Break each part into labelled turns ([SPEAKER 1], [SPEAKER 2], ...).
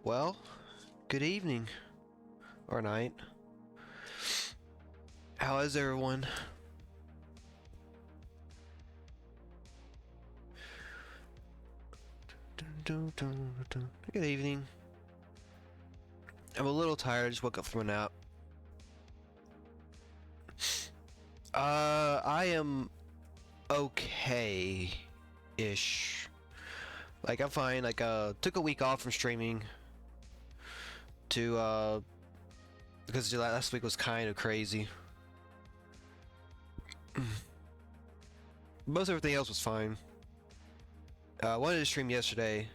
[SPEAKER 1] Well, good evening or night. How is everyone? Good evening. I'm a little tired. I just woke up from a nap. I am okay-ish. Like, I'm fine. Like, took a week off from streaming to, because last week was kind of crazy. Most everything else was fine. I wanted to stream yesterday,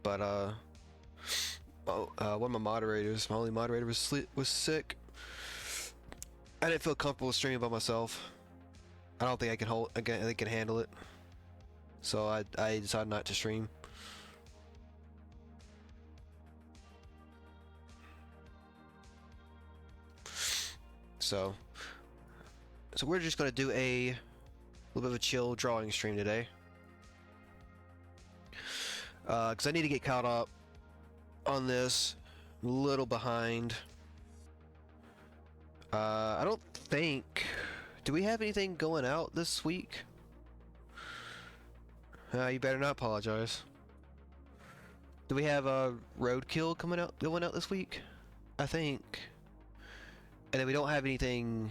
[SPEAKER 1] but one of my moderators, my only moderator, was sick. I didn't feel comfortable streaming by myself. I don't think I can handle it. So I decided not to stream. So we're just gonna do a little bit of a chill drawing stream today. Because I need to get caught up on this. I'm a little behind. I don't think... Do we have anything going out this week? You better not apologize. Do we have a Roadkill going out this week? I think. And then we don't have anything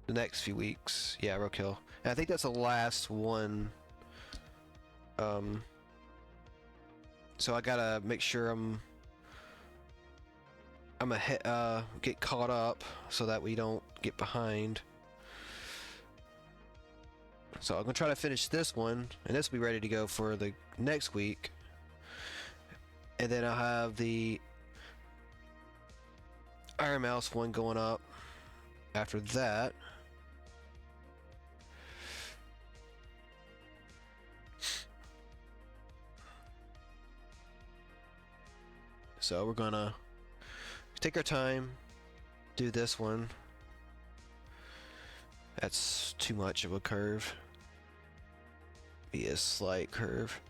[SPEAKER 1] the next few weeks. Yeah, Roadkill. And I think that's the last one. So I gotta make sure I'm get caught up so that we don't get behind. So I'm gonna try to finish this one, and this will be ready to go for the next week. And then I'll have the Iron Mouse one going up after that. So we're gonna take our time, do this one. That's too much of a curve. Be a slight curve.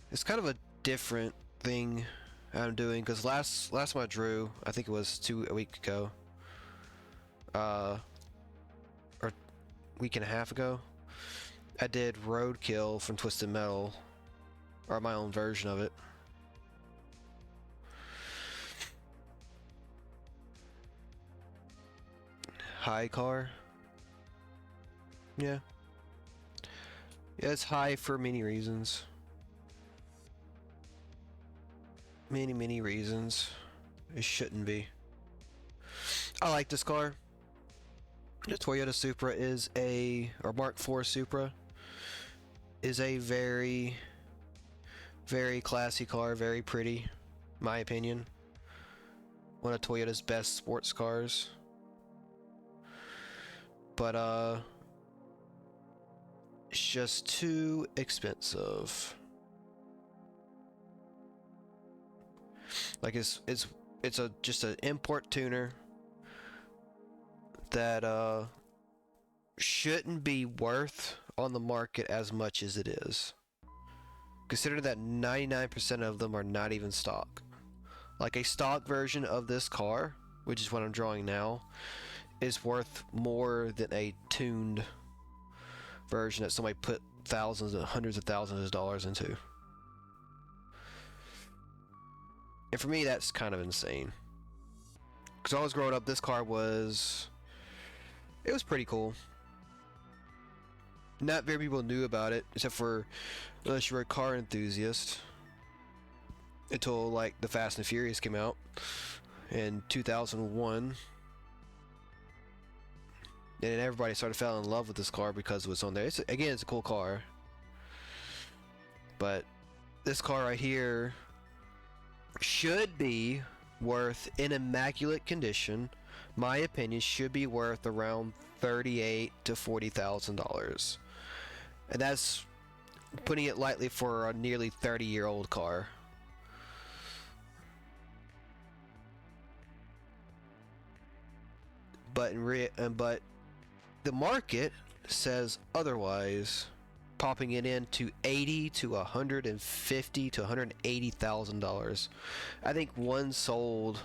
[SPEAKER 1] It's kind of a different thing I'm doing because last time I drew, I think it was a week ago, or a week and a half ago, I did Roadkill from Twisted Metal, or my own version of it. High car. Yeah. Yeah, it's high for many reasons. Many reasons. It shouldn't be. I like this car. The Toyota Supra is or Mark IV Supra is a very classy car, very pretty, in my opinion. One of Toyota's best sports cars. But it's just too expensive. Like it's just an import tuner that shouldn't be worth on the market as much as it is. Consider that 99% of them are not even stock. Like a stock version of this car, which is what I'm drawing now, is worth more than a tuned version that somebody put thousands and hundreds of thousands of dollars into. And for me, that's kind of insane. Because when I was growing up, this car was pretty cool. Not very many people knew about it, except for unless you were a car enthusiast. Until like the Fast and Furious came out in 2001. And then everybody started falling in love with this car because it was on there. It's a cool car. But this car right here should be worth, in immaculate condition, my opinion, should be worth around $38,000 to $40,000. And that's putting it lightly for a nearly 30-year-old car. but the market says otherwise, popping it into 80 to 150 to $180,000. I think one sold.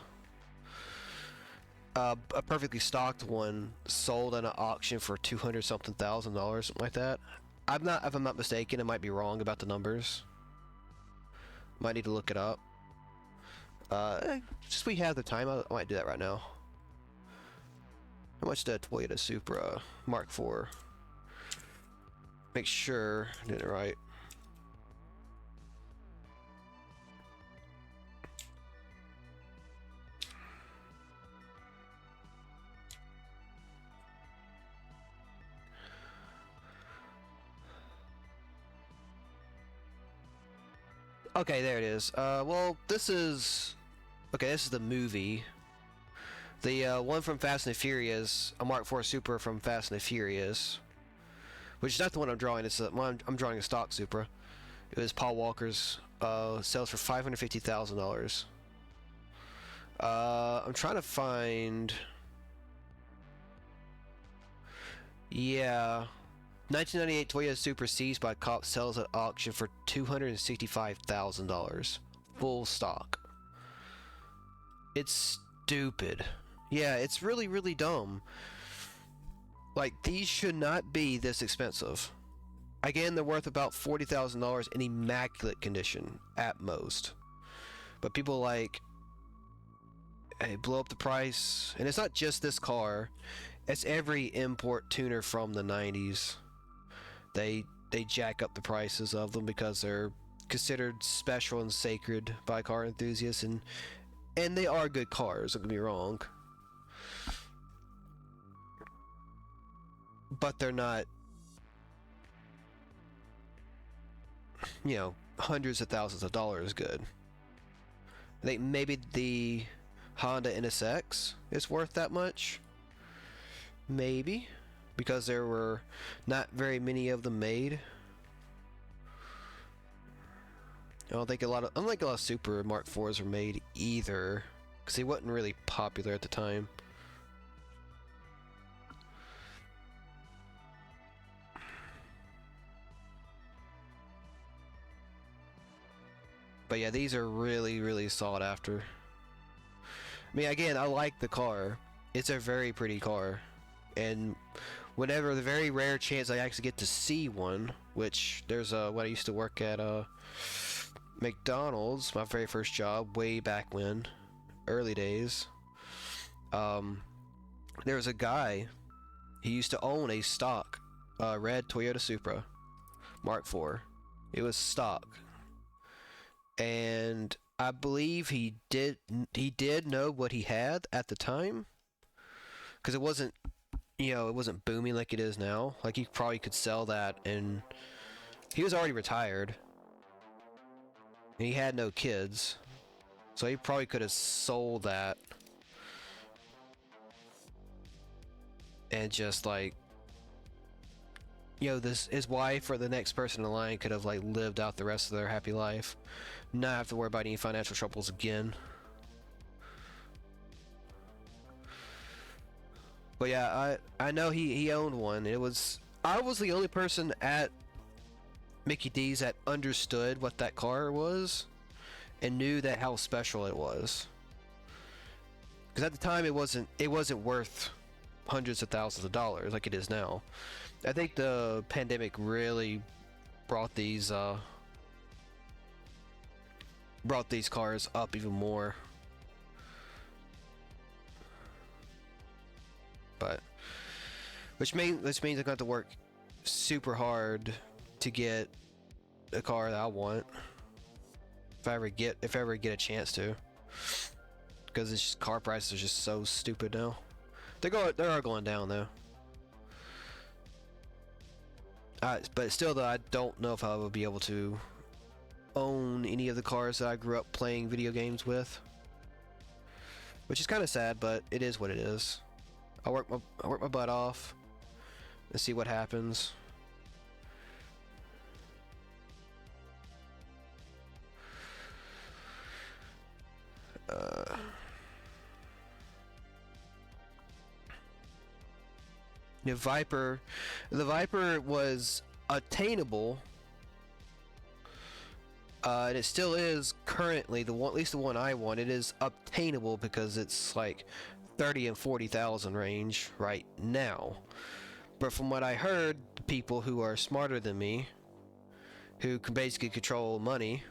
[SPEAKER 1] A perfectly stocked one sold at an auction for 200 something thousand dollars, something like that. If I'm not mistaken, I might be wrong about the numbers. Might need to look it up. Just we have the time, I might do that right now. How much did Toyota Supra Mark IV? Make sure I did it right. Okay, there it is. Well, this is the movie. The one from Fast and the Furious, a Mark IV Supra from Fast and the Furious, which is not the one I'm drawing. It's the one I'm drawing a stock Supra. It was Paul Walker's. Sells for $550,000. I'm trying to find. Yeah. 1998 Toyota Supra seized by cops sells at auction for $265,000. Full stock. It's stupid. Yeah, it's really, really dumb. Like, these should not be this expensive. Again, they're worth about $40,000 in immaculate condition, at most. But people like, hey, blow up the price. And it's not just this car. It's every import tuner from the 90s. They jack up the prices of them because they're considered special and sacred by car enthusiasts, and they are good cars, don't get me wrong. But they're not, you know, hundreds of thousands of dollars good. I think maybe the Honda NSX is worth that much. Maybe. Because there were not very many of them made. I don't think a lot of Super Mark IVs were made either, because they wasn't really popular at the time. But yeah, these are really, really sought after. I mean, again, I like the car. It's a very pretty car. And whenever the very rare chance I actually get to see one, which there's when I used to work at McDonald's, my very first job way back when, early days. There was a guy, he used to own a stock red Toyota Supra Mark IV. It was stock, and I believe he did know what he had at the time, because it wasn't, you know, it wasn't booming like it is now. Like, he probably could sell that, and he was already retired, and he had no kids, so he probably could have sold that and just, like, you know, his wife or the next person in line could have, like, lived out the rest of their happy life, not have to worry about any financial troubles again. But yeah, I know he owned one. I was the only person at Mickey D's that understood what that car was and knew that how special it was. Because at the time it wasn't worth hundreds of thousands of dollars like it is now. I think the pandemic really brought these cars up even more. But which means I'm going to have to work super hard to get a car that I want, if I ever get a chance to, because it's just, car prices are just so stupid now. They are going down though. But still though, I don't know if I will be able to own any of the cars that I grew up playing video games with, which is kind of sad, but it is what it is. I work my butt off and see what happens. the Viper was attainable, and it still is currently the one, at least the one I want. It is obtainable because it's like 30 and 40,000 range right now. But from what I heard, people who are smarter than me, who can basically control money,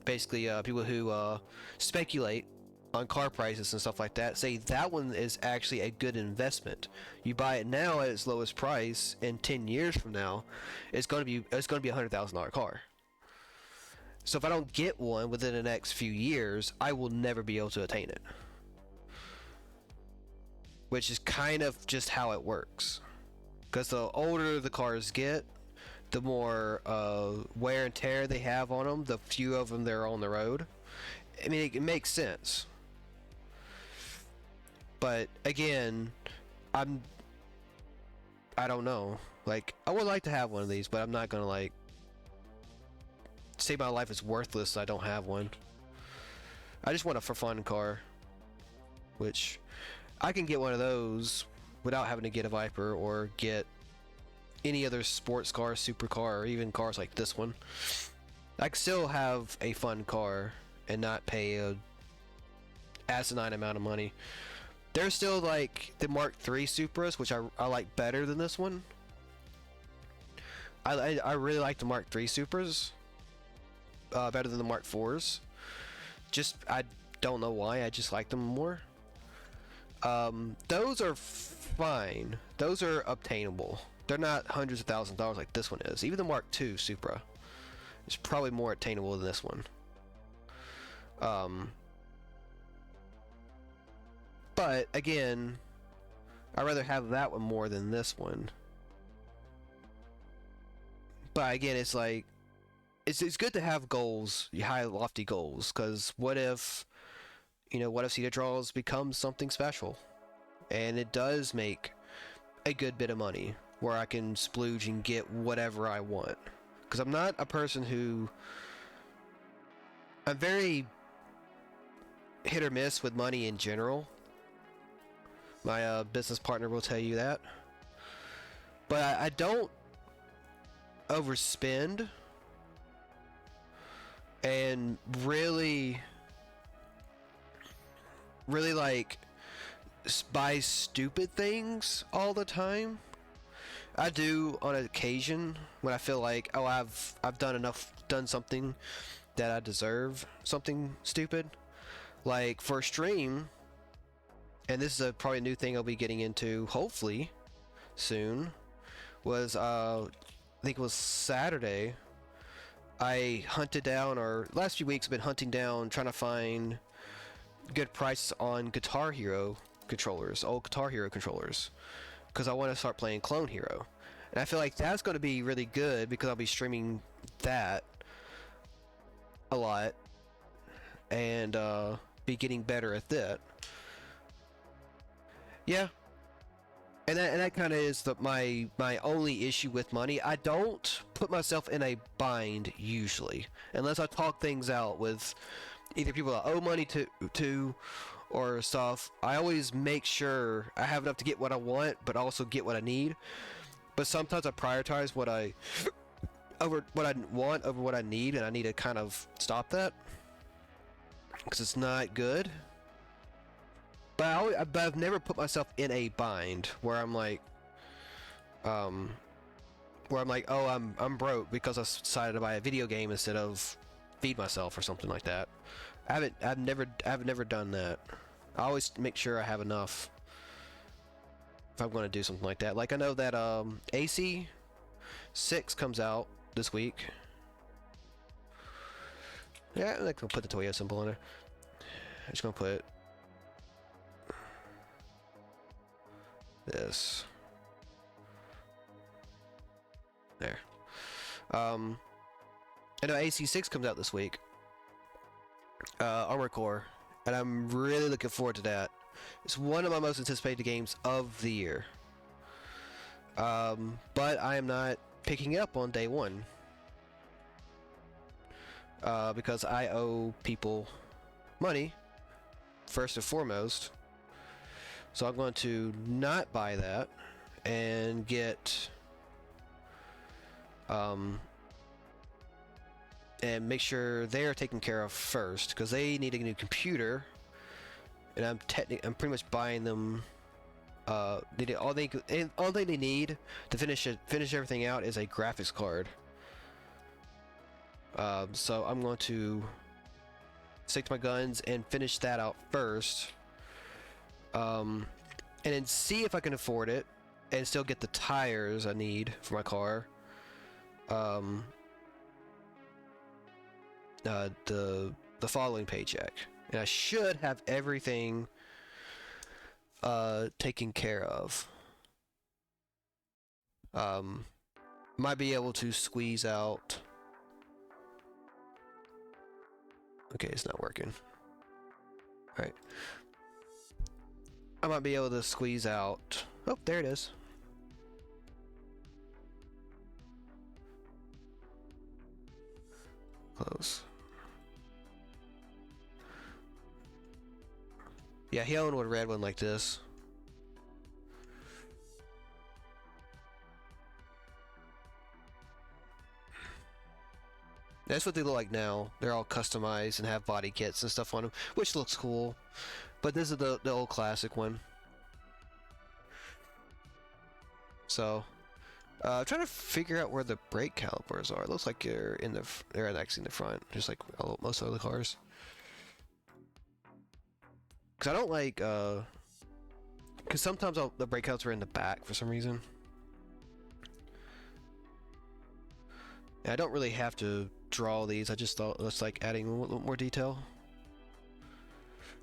[SPEAKER 1] basically people who speculate on car prices and stuff like that, say that one is actually a good investment. You buy it now at its lowest price, and 10 years from now, it's going to be a $100,000 car. So if I don't get one within the next few years, I will never be able to attain it. Which is kind of just how it works. Because the older the cars get, the more wear and tear they have on them, the fewer of them there are on the road. I mean, it makes sense. But again, I don't know. Like, I would like to have one of these, but I'm not gonna like say my life is worthless so I don't have one. I just want a for fun car, which I can get one of those without having to get a Viper or get any other sports car, supercar, or even cars like this one. I can still have a fun car and not pay a asinine amount of money. There's still like the Mark III Supras, which I like better than this one. I really like the Mark III Supras better than the Mark IVs. Just, I don't know why, I just like them more. Those are fine. Those are obtainable. They're not hundreds of thousands of dollars like this one is. Even the Mark II Supra is probably more attainable than this one. But again, I'd rather have that one more than this one. But again, it's like, it's good to have goals, high lofty goals, because what if Cedar Draws becomes something special, and it does make a good bit of money where I can splooge and get whatever I want. Because I'm not a person who, I'm very hit or miss with money in general. My business partner will tell you that. But I don't overspend and really like buy stupid things all the time. I do on occasion when I feel like, oh, I've done something that I deserve something stupid. Like for stream, and this is probably a new thing I'll be getting into hopefully soon, was I think it was Saturday, I hunted down, or last few weeks I've been hunting down, trying to find good prices on Guitar Hero controllers, old Guitar Hero controllers, because I want to start playing Clone Hero. And I feel like that's going to be really good because I'll be streaming that a lot and be getting better at that. Yeah. And that kind of is my only issue with money. I don't put myself in a bind usually, unless I talk things out with either people I owe money to or stuff. I always make sure I have enough to get what I want, but also get what I need. But sometimes I prioritize what I want over what I need, and I need to kind of stop that because it's not good. But I've never put myself in a bind where I'm like, oh, I'm broke because I decided to buy a video game instead of feed myself or something like that. I've never done that. I always make sure I have enough if I'm going to do something like that. Like I know that AC 6 comes out this week. Yeah, I'm not gonna put the Toyo symbol in there. I'm just gonna put this there. I know AC6 comes out this week, Armored Core, and I'm really looking forward to that. It's one of my most anticipated games of the year, but I am not picking it up on day one because I owe people money first and foremost. So I'm going to not buy that and get and make sure they are taken care of first, because they need a new computer, and I'm pretty much buying them. All they need to finish everything out is a graphics card. So I'm going to stick to my guns and finish that out first, and then see if I can afford it and still get the tires I need for my car. The following paycheck, and I should have everything taken care of. Might be able to squeeze out. Okay, it's not working. All right. I might be able to squeeze out. Oh, there it is. Close. Yeah, he owned a red one like this. That's what they look like now. They're all customized and have body kits and stuff on them, which looks cool. But this is the old classic one. So, trying to figure out where the brake calipers are. It looks like they're actually in the front, just like most other cars. Because I don't like, because sometimes the brake calipers are in the back for some reason. And I don't really have to draw these. I just thought it's like adding a little more detail.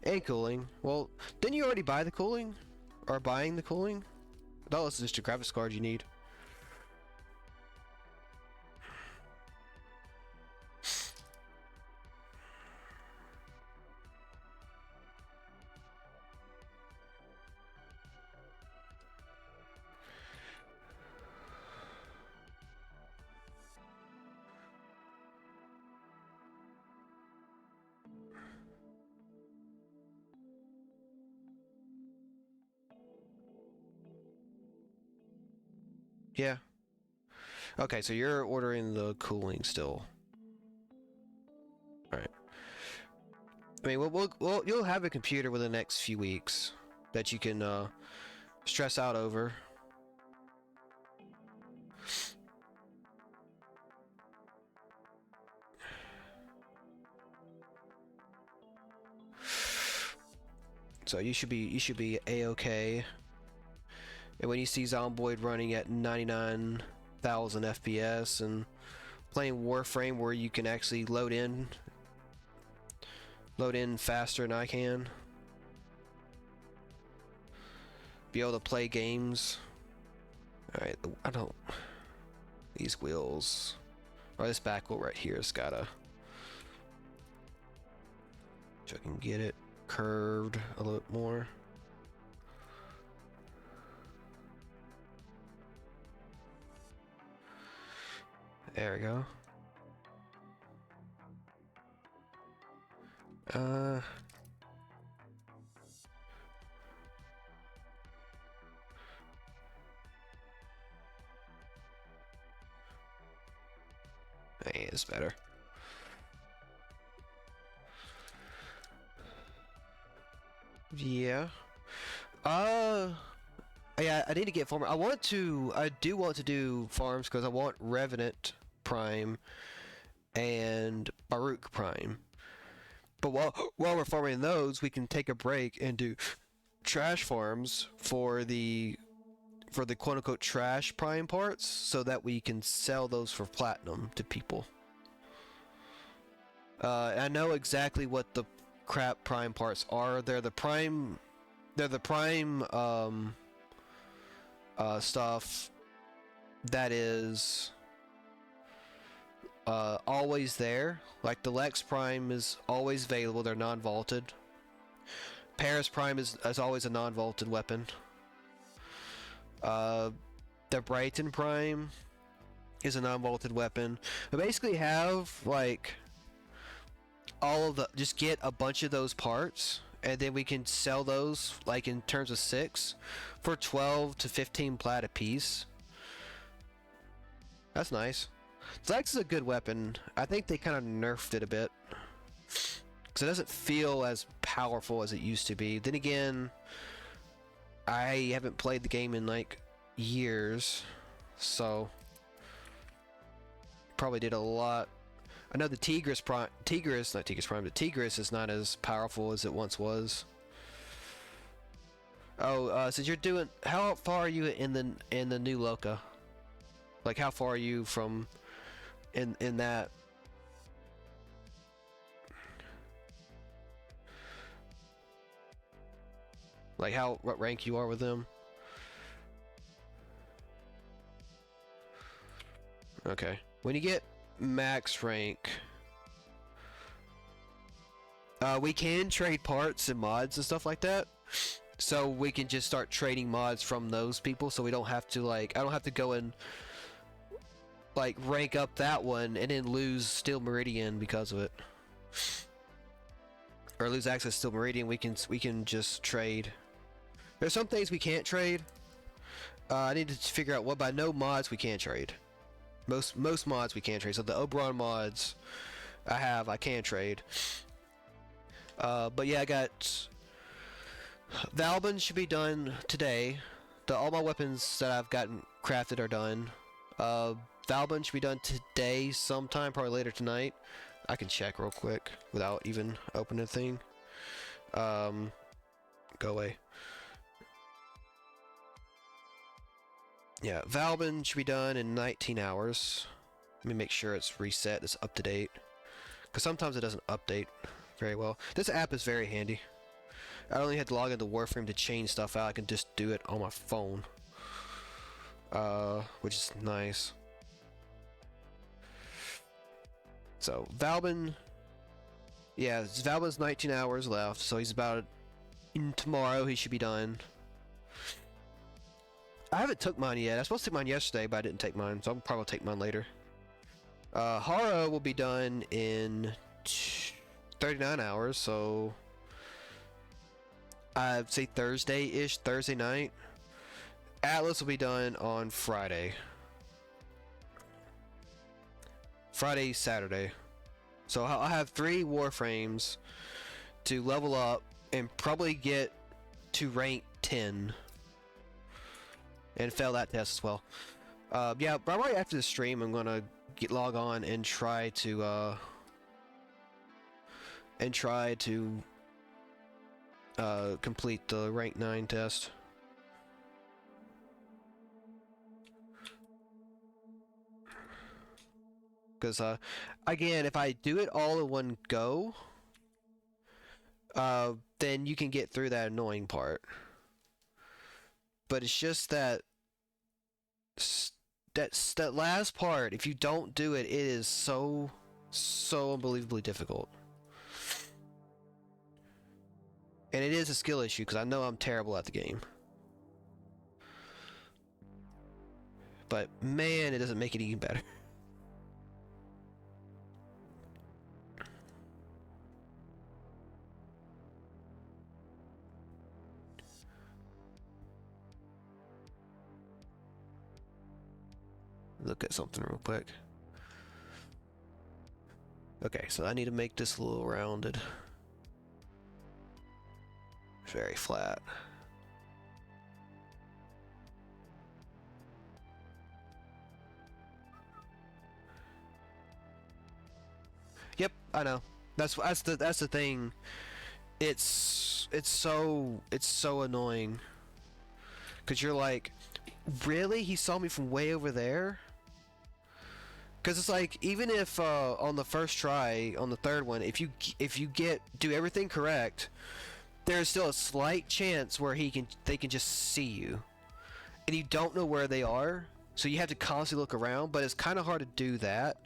[SPEAKER 1] And cooling. Well, didn't you already buy the cooling? Or buying the cooling? I thought this is just a graphics card you need. Yeah. Okay, so you're ordering the cooling still. All right. I mean, you'll have a computer within the next few weeks that you can stress out over. So you should be a-okay. And when you see Zomboid running at 99,000 FPS and playing Warframe where you can actually load in faster than I can, be able to play games. Alright, I don't... These wheels... Or this back wheel right here has gotta... So I can get it curved a little bit more. There we go. Hey, it's better. Yeah. Yeah, I need to get farmer. I do want to do farms because I want Revenant Prime and Baruch Prime. But while we're farming those, we can take a break and do trash farms for the quote-unquote trash prime parts, so that we can sell those for platinum to people. I know exactly what the crap prime parts are. They're the prime stuff that is always there. Like the Lex Prime is always available. They're non-vaulted. Paris Prime is always a non-vaulted weapon. The Brighton Prime is a non-vaulted weapon. I basically have like all of the, just get a bunch of those parts and then we can sell those like in terms of 6 for 12 to 15 plat a piece. That's nice. Zax is a good weapon. I think they kind of nerfed it a bit because it doesn't feel as powerful as it used to be. Then again, I haven't played the game in like years, so probably did a lot. I know the Tigris is not as powerful as it once was. Oh, since you're doing, how far are you in the new Loka? Like, how far are you from in that? Like, what rank you are with them? Okay. When you get max rank, we can trade parts and mods and stuff like that. So we can just start trading mods from those people, so we don't have to I don't have to go and like rank up that one and then lose Steel Meridian because of it, or lose access to Steel Meridian. We can just trade. There's some things we can't trade. I need to figure out what, but I know mods we can't trade. Most mods we can't trade. So the Oberon mods I can trade. But yeah, I got Valbin should be done today. All my weapons that I've gotten crafted are done. Valbin should be done today sometime, probably later tonight. I can check real quick without even opening the thing. Go away. Yeah, Valbin should be done in 19 hours. Let me make sure it's reset, it's up to date. Because sometimes it doesn't update very well. This app is very handy. I don't even have to log into Warframe to change stuff out. I can just do it on my phone. Which is nice. So, Valbin... Yeah, Valbin's 19 hours left, so he's about... Tomorrow he should be done. I haven't took mine yet. I was supposed to take mine yesterday, but I didn't take mine, so I'll probably take mine later. Hara will be done in 39 hours, so I'd say Thursday-ish, Thursday night. Atlas will be done on Friday. Friday, Saturday. So I'll have 3 Warframes to level up and probably get to rank 10. And fail that test as well. Yeah, right after the stream, I'm gonna log on and try to complete the rank 9 test. Because again, if I do it all in one go, then you can get through that annoying part. But it's just that last part, if you don't do it, it is so unbelievably difficult. And it is a skill issue, because I know I'm terrible at the game. But man, it doesn't make it any better. Look at something real quick. Okay, so I need to make this a little rounded. Very flat. Yep, I know. That's the thing. It's so annoying. 'Cause you're like, really? He saw me from way over there? Because it's like, even if on the first try, on the third one, if you do everything correct, there's still a slight chance where they can just see you, and you don't know where they are, so you have to constantly look around. But it's kind of hard to do that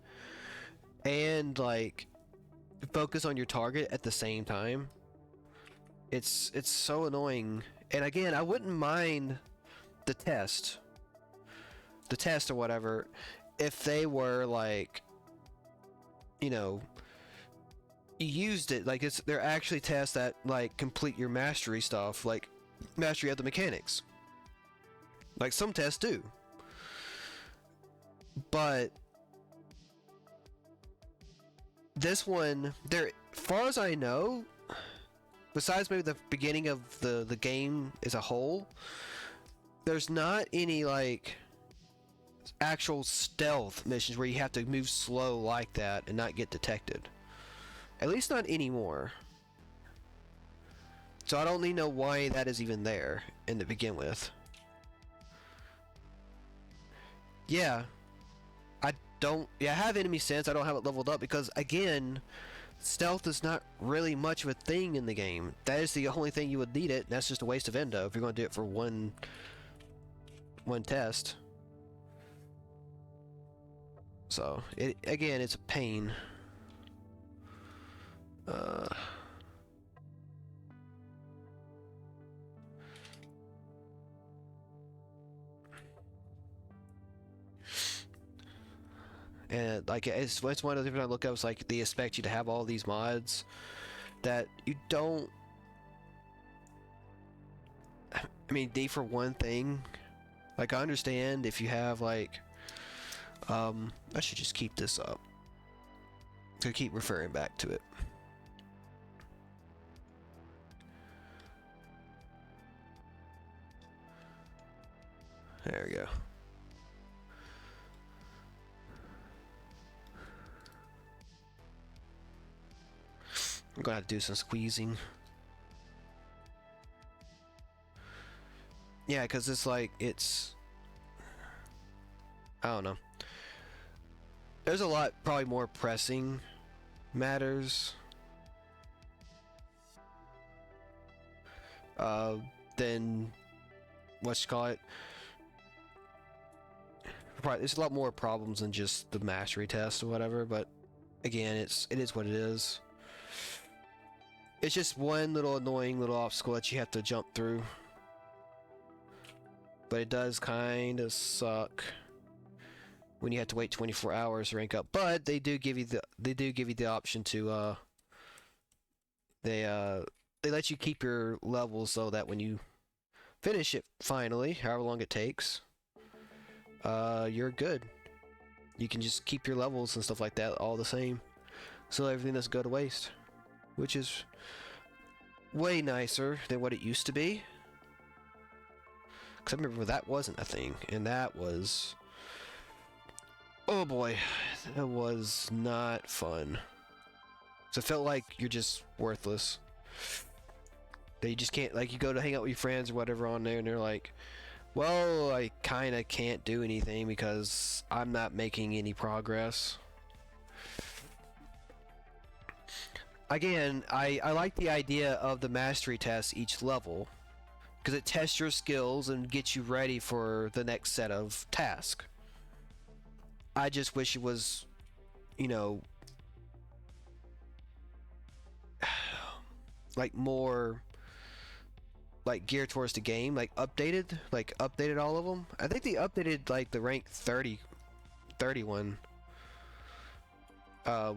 [SPEAKER 1] and like focus on your target at the same time. It's so annoying. And again, I wouldn't mind the test or whatever if they were like, you know, you used it. Like they're actually tests that like complete your mastery stuff, like mastery of the mechanics. Like some tests do, but this one, there, far as I know, besides maybe the beginning of the game as a whole, there's not any like actual stealth missions where you have to move slow like that and not get detected. At least not anymore. So I don't even know why that is even there in to begin with. Yeah. I have enemy sense. I don't have it leveled up because, again, stealth is not really much of a thing in the game. That is the only thing you would need it, and that's just a waste of endo if you're going to do it for one test. So, again, it's a pain. And like it's one of the things I look up. It's like they expect you to have all these mods that you don't. I mean, D for one thing. Like I understand if you have like, I should just keep this up to keep referring back to it. There we go. I'm gonna have to do some squeezing. Yeah, because it's like, I don't know. There's a lot, probably more pressing matters than, what you call it. Probably, there's a lot more problems than just the mastery test or whatever, but again, it is what it is. It's just one little annoying little obstacle that you have to jump through. But it does kind of suck when you have to wait 24 hours to rank up. But they do give you the option to they let you keep your levels so that when you finish it finally, however long it takes, you're good. You can just keep your levels and stuff like that all the same, so everything doesn't go to waste, which is way nicer than what it used to be. Because I remember that wasn't a thing, and that was, oh boy, that was not fun. So it felt like you're just worthless. That you just can't, like, you go to hang out with your friends or whatever on there, and they're like, well, I kind of can't do anything because I'm not making any progress. Again, I like the idea of the mastery test each level, because it tests your skills and gets you ready for the next set of tasks. I just wish it was, you know, like more like geared towards the game, like updated all of them. I think they updated like the rank 31,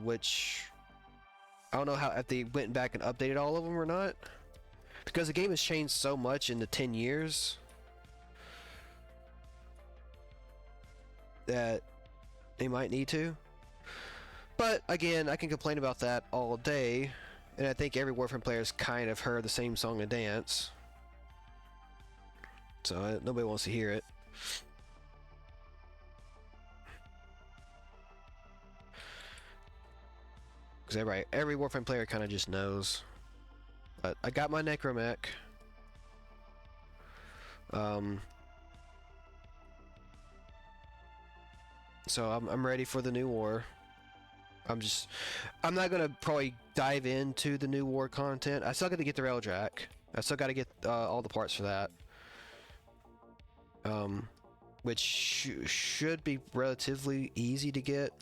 [SPEAKER 1] which I don't know how if they went back and updated all of them or not, because the game has changed so much in the 10 years that they might need to. But again, I can complain about that all day, and I think every Warframe player's kind of heard the same song and dance, so nobody wants to hear it. Because every Warframe player kind of just knows. But I got my Necromech. So I'm ready for the new war. I'm not gonna probably dive into the new war content. I still got to get the Railjack. I still got to get all the parts for that. Which should be relatively easy to get.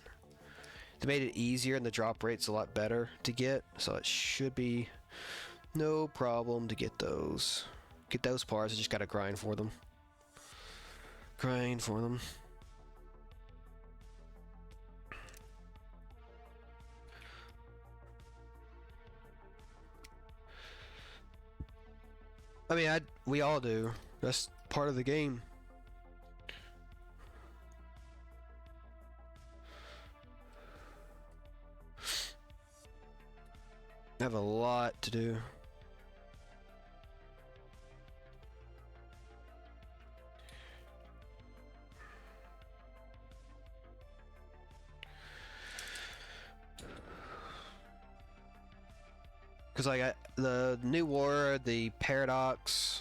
[SPEAKER 1] They made it easier and the drop rate's a lot better to get, so it should be no problem to get those. Get those parts, I just gotta grind for them. Grind for them. I mean, we all do. That's part of the game. I have a lot to do. Because like the New War, the Paradox,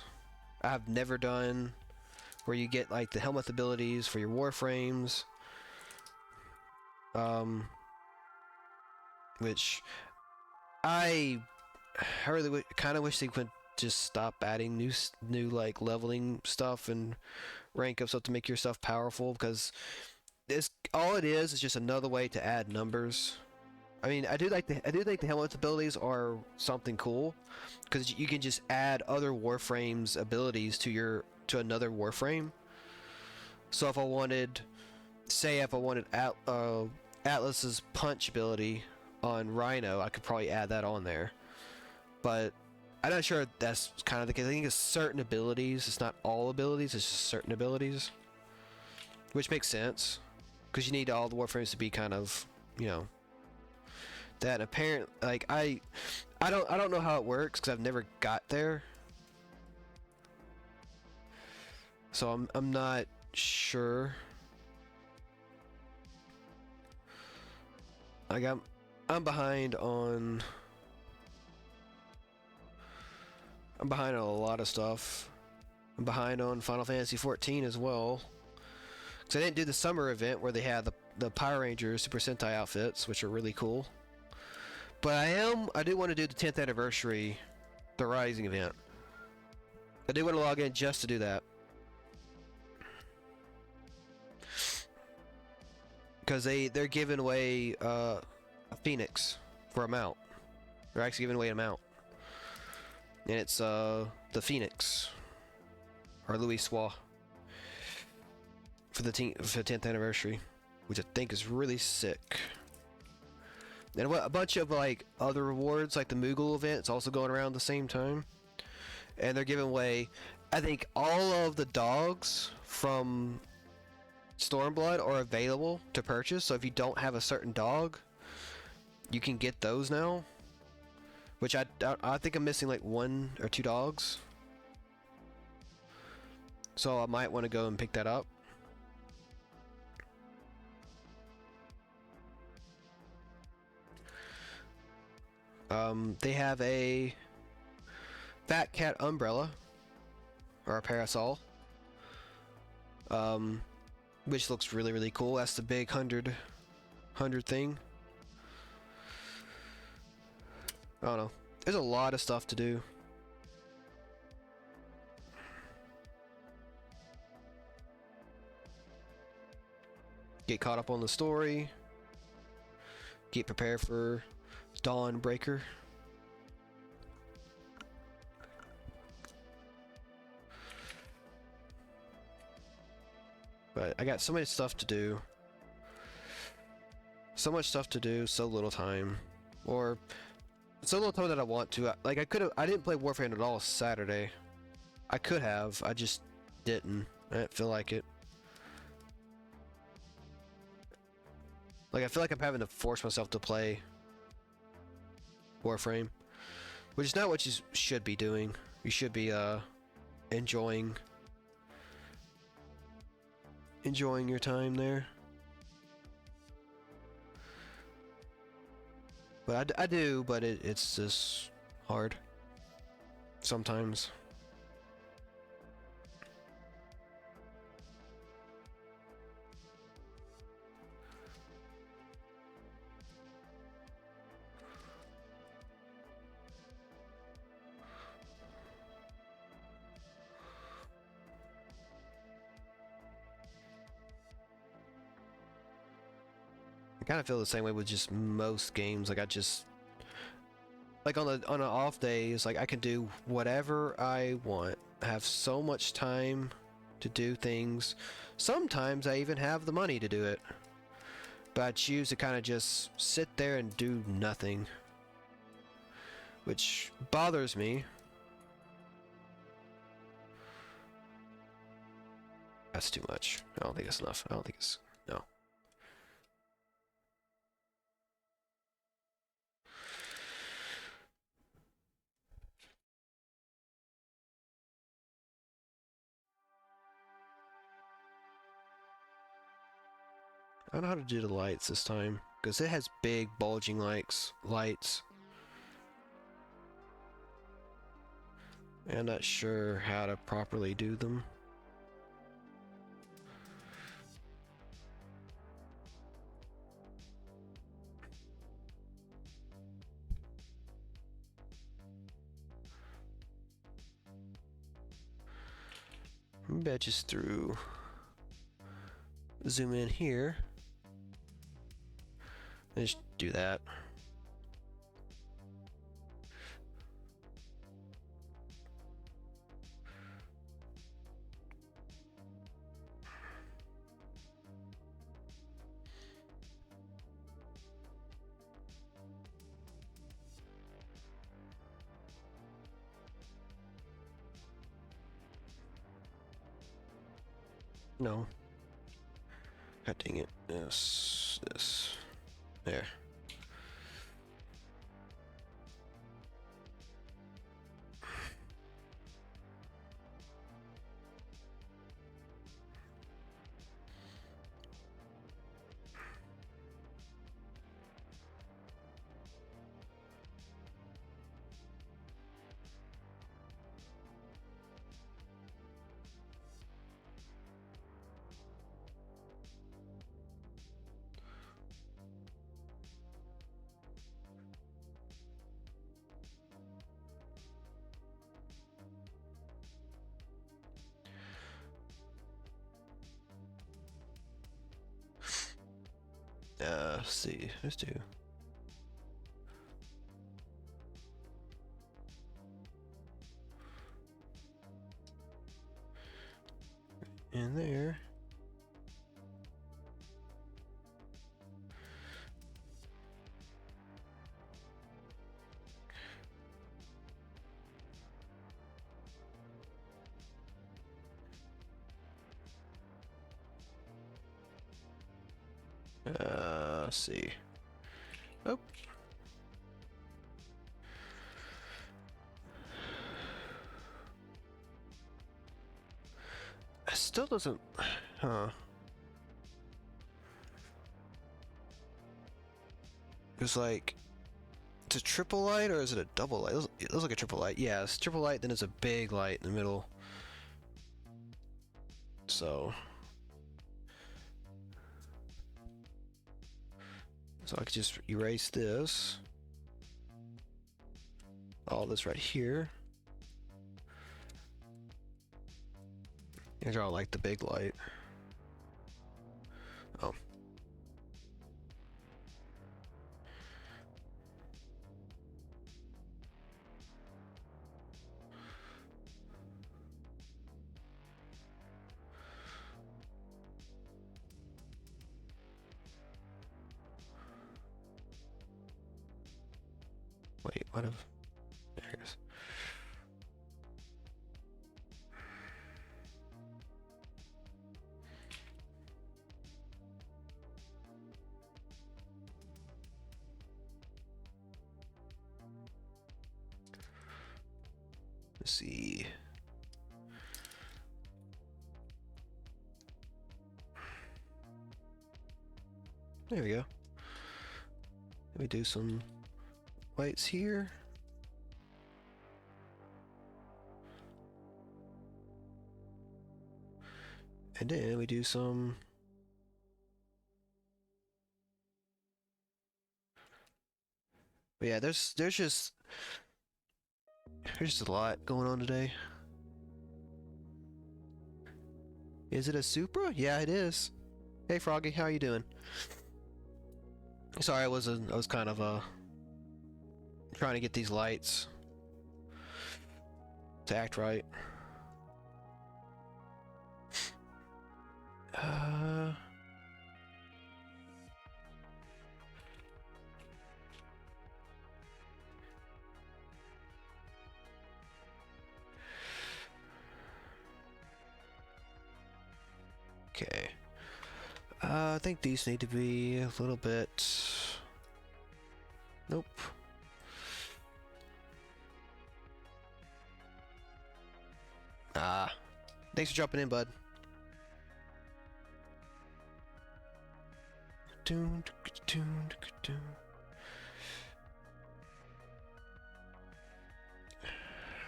[SPEAKER 1] I've never done, where you get like the helmet abilities for your Warframes. Which I really kind of wish they would just stop adding new like leveling stuff and rank up stuff to make your stuff powerful, because this all it is just another way to add numbers. I mean, I do think the helmet abilities are something cool, because you can just add other Warframes abilities to another Warframe. So if I wanted, say, Atlas's punch ability on Rhino, I could probably add that on there. But I'm not sure that's kind of the case. I think it's certain abilities. It's not all abilities. It's just certain abilities, which makes sense, because you need all the Warframes to be kind of, you know, that apparent. Like I don't know how it works because I've never got there, so I'm not sure. Like I'm behind on a lot of stuff. I'm behind on Final Fantasy XIV as well, because I didn't do the summer event where they had the Power Rangers Super Sentai outfits, which are really cool. But I do want to do the 10th anniversary, the Rising event. I do want to log in just to do that, because they're giving away a Phoenix for a mount. They're actually giving away a mount, and it's the Phoenix, or Louis Soir, for the 10th anniversary, which I think is really sick. And a bunch of like other rewards, like the Moogle event, it's also going around the same time, and they're giving away, I think, all of the dogs from Stormblood are available to purchase. So if you don't have a certain dog, you can get those now. Which I think I'm missing like 1 or 2 dogs, so I might want to go and pick that up. They have a Fat Cat umbrella, or a parasol, which looks really, really cool. That's the big 100 thing. I don't know. There's a lot of stuff to do. Get caught up on the story. Get prepared for Dawnbreaker. But I got so much stuff to do. So much stuff to do, so little time. Or so little time that I want to. Like I didn't play Warframe at all Saturday. I could have, I just didn't. I didn't feel like it. Like I feel like I'm having to force myself to play Warframe, which is not what you should be doing. You should be enjoying your time there. But I do, but it's just hard sometimes. I kind of feel the same way with just most games. Like I just, like on an off days, like I can do whatever I want. I have so much time to do things. Sometimes I even have the money to do it, but I choose to kind of just sit there and do nothing, which bothers me. That's too much. I don't think it's enough. I don't think it's... No. I don't know how to do the lights this time, because it has big bulging lights. And I'm not sure how to properly do them. Maybe I just zoom in here and just do that. No. God dang it. Yes, this. There. Let's see. Let's do. In there. Let's see. Oh. It still doesn't. Huh. It's like. It's a triple light or is it a double light? It looks like a triple light. Yeah, it's triple light, then it's a big light in the middle. So I could just erase this. All this right here. And draw like the big light. Oh. Wait, what if... There it is. Let's see. There we go. Let me do some lights here. And then we do some... But yeah, there's just a lot going on today. Is it a Supra? Yeah, it is. Hey Froggy, how you doing? Sorry, I was kind of trying to get these lights to act right. Okay. I think these need to be a little bit... Nope. Ah. Thanks for dropping in, bud.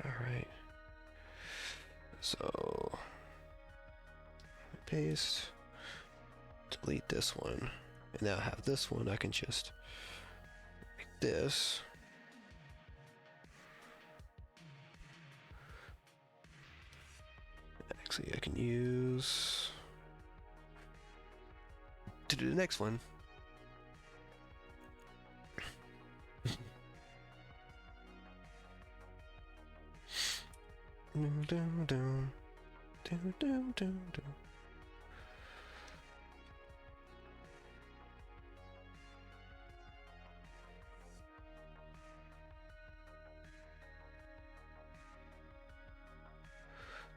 [SPEAKER 1] Alright. So... Paste. Delete this one. And now I have this one. I can just make this. Actually, I can use to do the next one.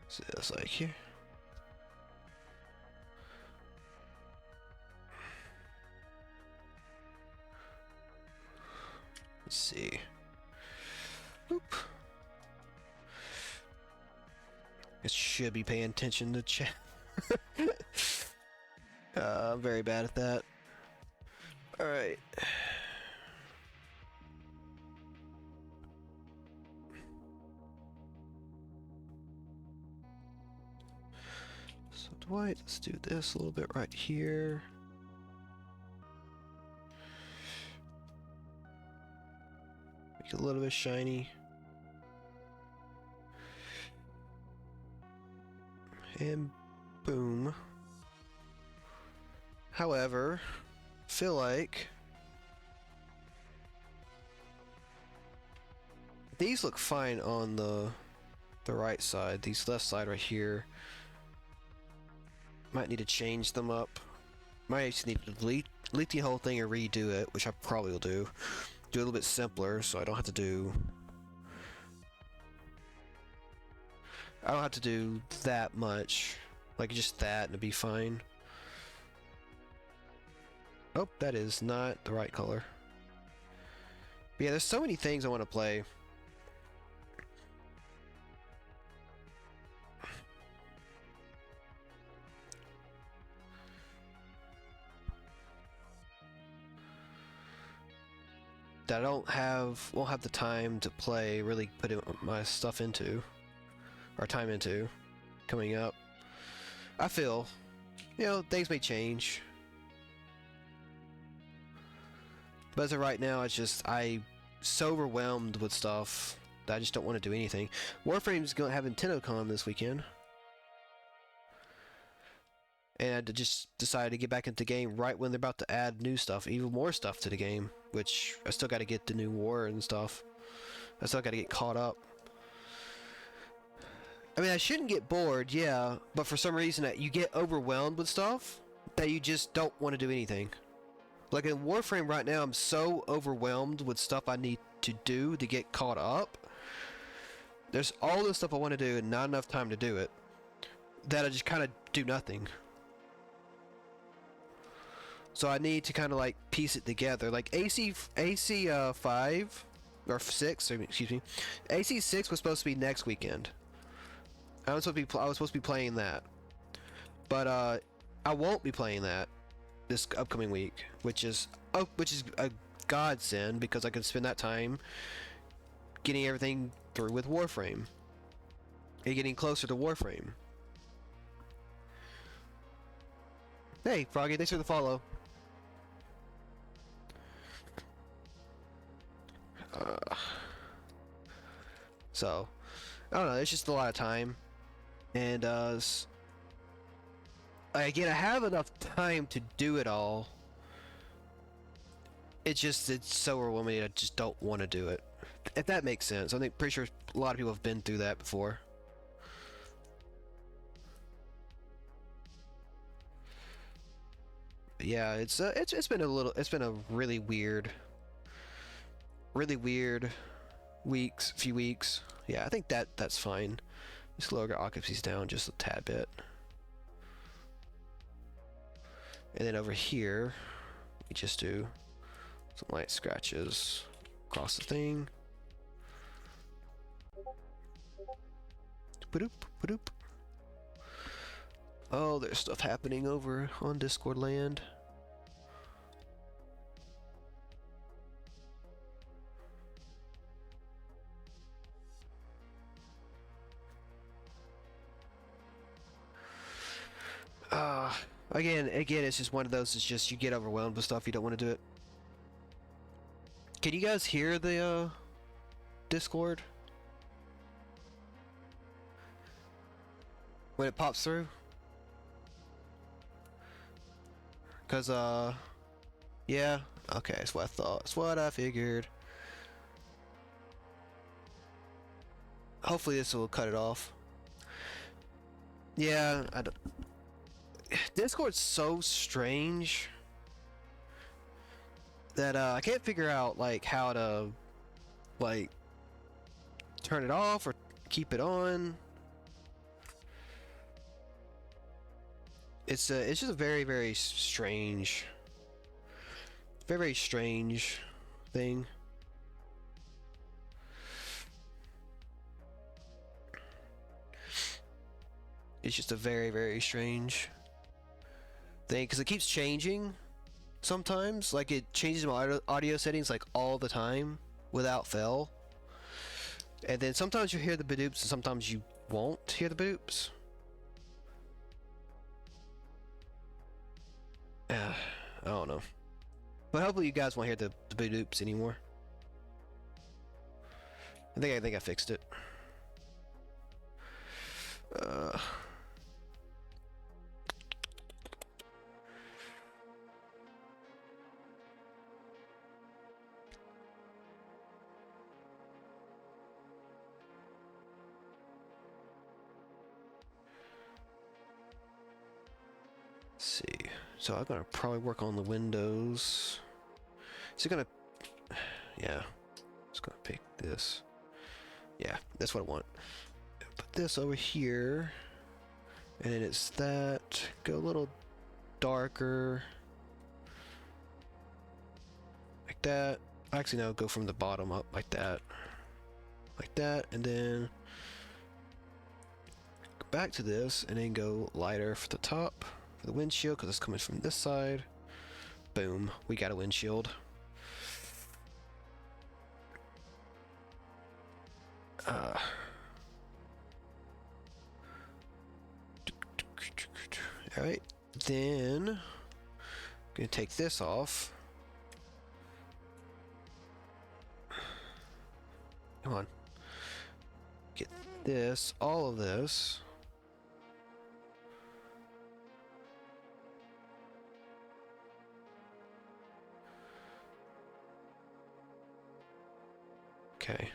[SPEAKER 1] So it's like here. Let's see. Oop. It should be paying attention to chat. I'm very bad at that. Alright. So Dwight, let's do this a little bit right here. Make it a little bit shiny. And boom. However, feel like these look fine on the right side. These left side right here. Might need to change them up. Might just need to delete the whole thing and redo it, which I probably will do. Do it a little bit simpler so I don't have to do that much. Like just that and it'd be fine. Oh, that is not the right color. But yeah, there's so many things I want to play. That I won't have the time to play, really put my stuff into, or time into, coming up. I feel, things may change. But as of right now, I'm so overwhelmed with stuff that I just don't want to do anything. Warframe's going to have NintendoCon this weekend. And I just decided to get back into the game right when they're about to add new stuff, even more stuff to the game, which I still got to get the new war and stuff. I still got to get caught up. I mean, I shouldn't get bored, yeah, but for some reason you get overwhelmed with stuff that you just don't want to do anything. Like in Warframe right now, I'm so overwhelmed with stuff I need to do to get caught up. There's all this stuff I want to do and not enough time to do it, that I just kind of do nothing. So I need to kind of like piece it together. Like AC 5 or 6, excuse me. AC 6 was supposed to be next weekend. I was supposed to be playing that, but I won't be playing that this upcoming week, which is a godsend because I can spend that time getting everything through with Warframe and getting closer to Warframe. Hey, Froggy, thanks for the follow. So, I don't know, it's just a lot of time. And, again, I have enough time to do it all. It's so overwhelming, I just don't want to do it. If that makes sense. I think, pretty sure a lot of people have been through that before. But yeah, it's been a really weird few weeks. Yeah, I think that's fine. Just lower our occupancies down just a tad bit. And then over here, we just do some light scratches across the thing. Ba-doop, ba-doop. Oh, there's stuff happening over on Discord land. Again, it's just one of those. It's just you get overwhelmed with stuff, you don't want to do it. Can you guys hear the Discord when it pops through? Cause yeah, okay, that's what I thought. That's what I figured. Hopefully this will cut it off. Yeah, I don't. Discord's so strange that I can't figure out like how to like turn it off or keep it on. It's just a very, very strange, very strange thing. It's just a very, very strange thing because it keeps changing sometimes. Like it changes my audio settings like all the time without fail. And then sometimes you hear the badoops and sometimes you won't hear the badoops. I don't know. But hopefully you guys won't hear the badoops anymore. I think I fixed it. Let's see. So I'm gonna probably work on the windows. Is it gonna? Yeah. It's gonna pick this. Yeah, that's what I want. Put this over here, and then it's that. Go a little darker, like that. Actually, no. Go from the bottom up, like that, and then go back to this, and then go lighter for the top. The windshield because it's coming from this side. Boom, we got a windshield. Alright, then gonna take this off. Come on. Get this, all of this. Okay.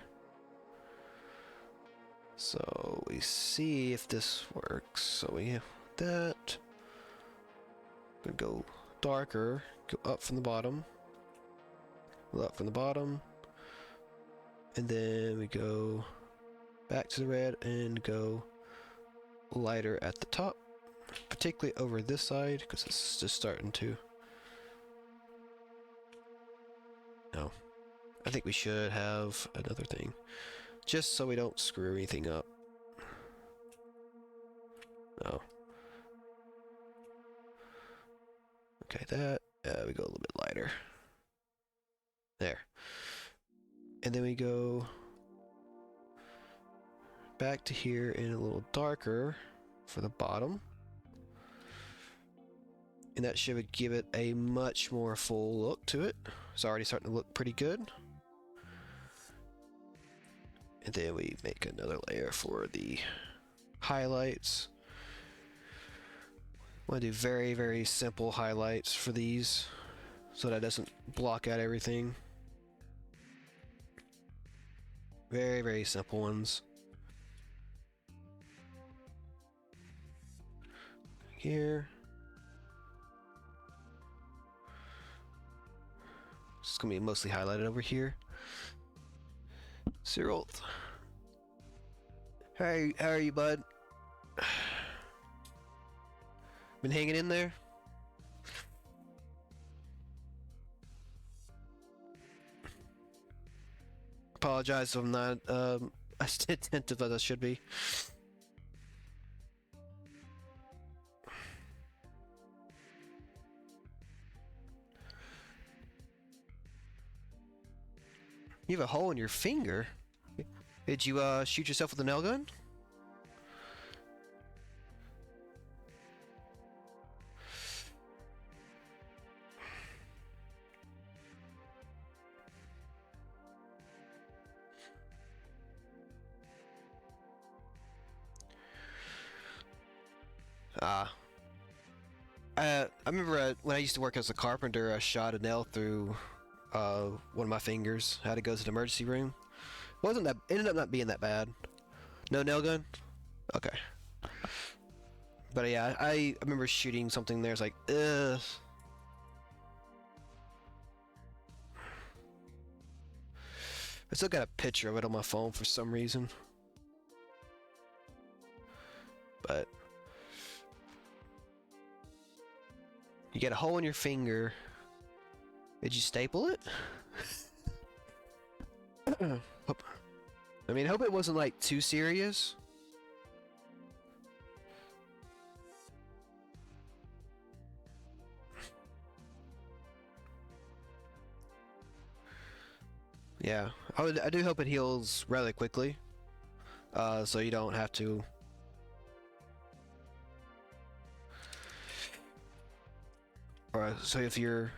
[SPEAKER 1] So we see if this works. So we have that. Gonna go darker, go up from the bottom. Go up from the bottom. And then we go back to the red and go lighter at the top. Particularly over this side, because it's just starting to. No. I think we should have another thing. Just so we don't screw anything up. No. Okay, that. We go a little bit lighter. There. And then we go back to here and a little darker for the bottom. And that should give it a much more full look to it. It's already starting to look pretty good. And then we make another layer for the highlights. I want to do very, very simple highlights for these so that it doesn't block out everything. Very, very simple ones. Here. It's going to be mostly highlighted over here. Cyril. How are you, bud? Been hanging in there? Apologize if I'm not as attentive as I should be. You have a hole in your finger. Did you shoot yourself with a nail gun? I remember when I used to work as a carpenter, I shot a nail through one of my fingers. I had to go to the emergency room. Wasn't that? Ended up not being that bad. No nail gun. Okay. But yeah, I remember shooting something there. It's like, ugh. I still got a picture of it on my phone for some reason. But you get a hole in your finger. Did you staple it? I mean, I hope it wasn't like too serious. Yeah, I do hope it heals rather quickly, so you don't have to. Or so if you're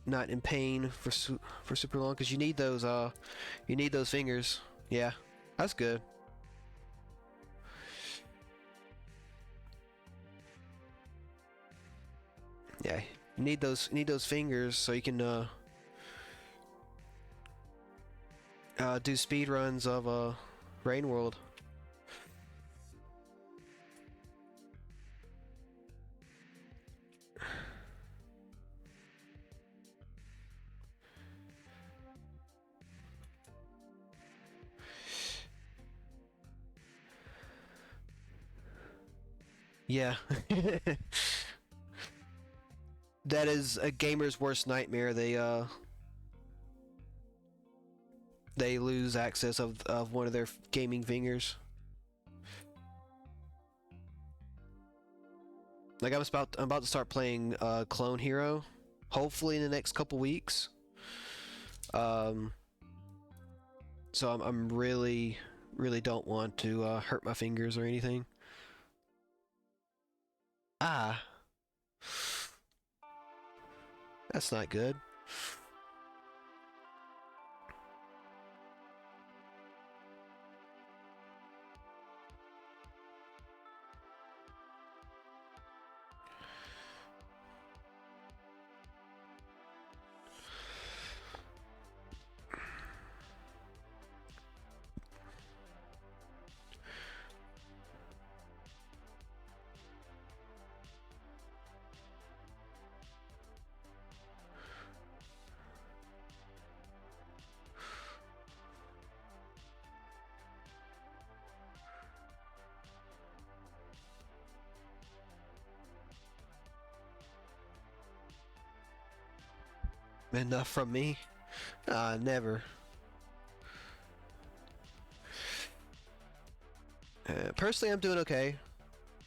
[SPEAKER 1] not in pain for super long, because you need those fingers. Yeah, that's good. Yeah, you need those fingers so you can do speed runs of Rain World. Yeah. That is a gamer's worst nightmare. They lose access of one of their gaming fingers. Like I'm about to start playing Clone Hero, hopefully in the next couple weeks. So I'm really don't want to hurt my fingers or anything. Ah, that's not good. Enough from me? Never. Personally, I'm doing okay.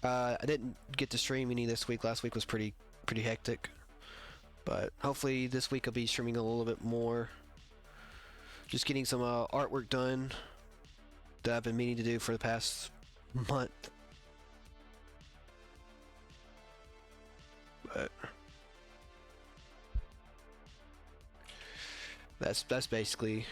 [SPEAKER 1] I didn't get to stream any this week. Last week was pretty hectic. But hopefully this week I'll be streaming a little bit more. Just getting some artwork done that I've been meaning to do for the past month. But that's basically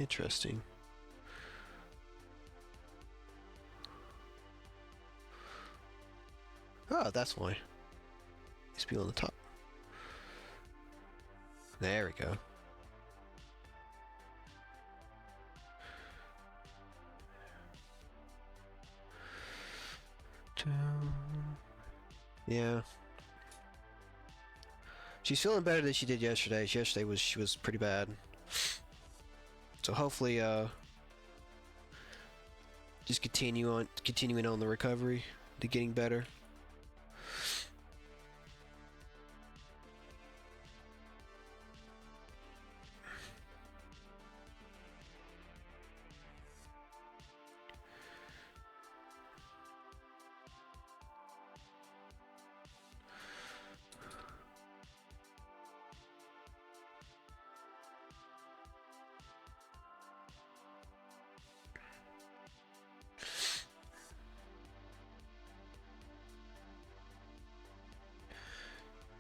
[SPEAKER 1] interesting. Oh, that's why. Needs to be on the top. There we go. Yeah. She's feeling better than she did yesterday. Yesterday she was pretty bad. So hopefully Just continuing on the recovery to getting better.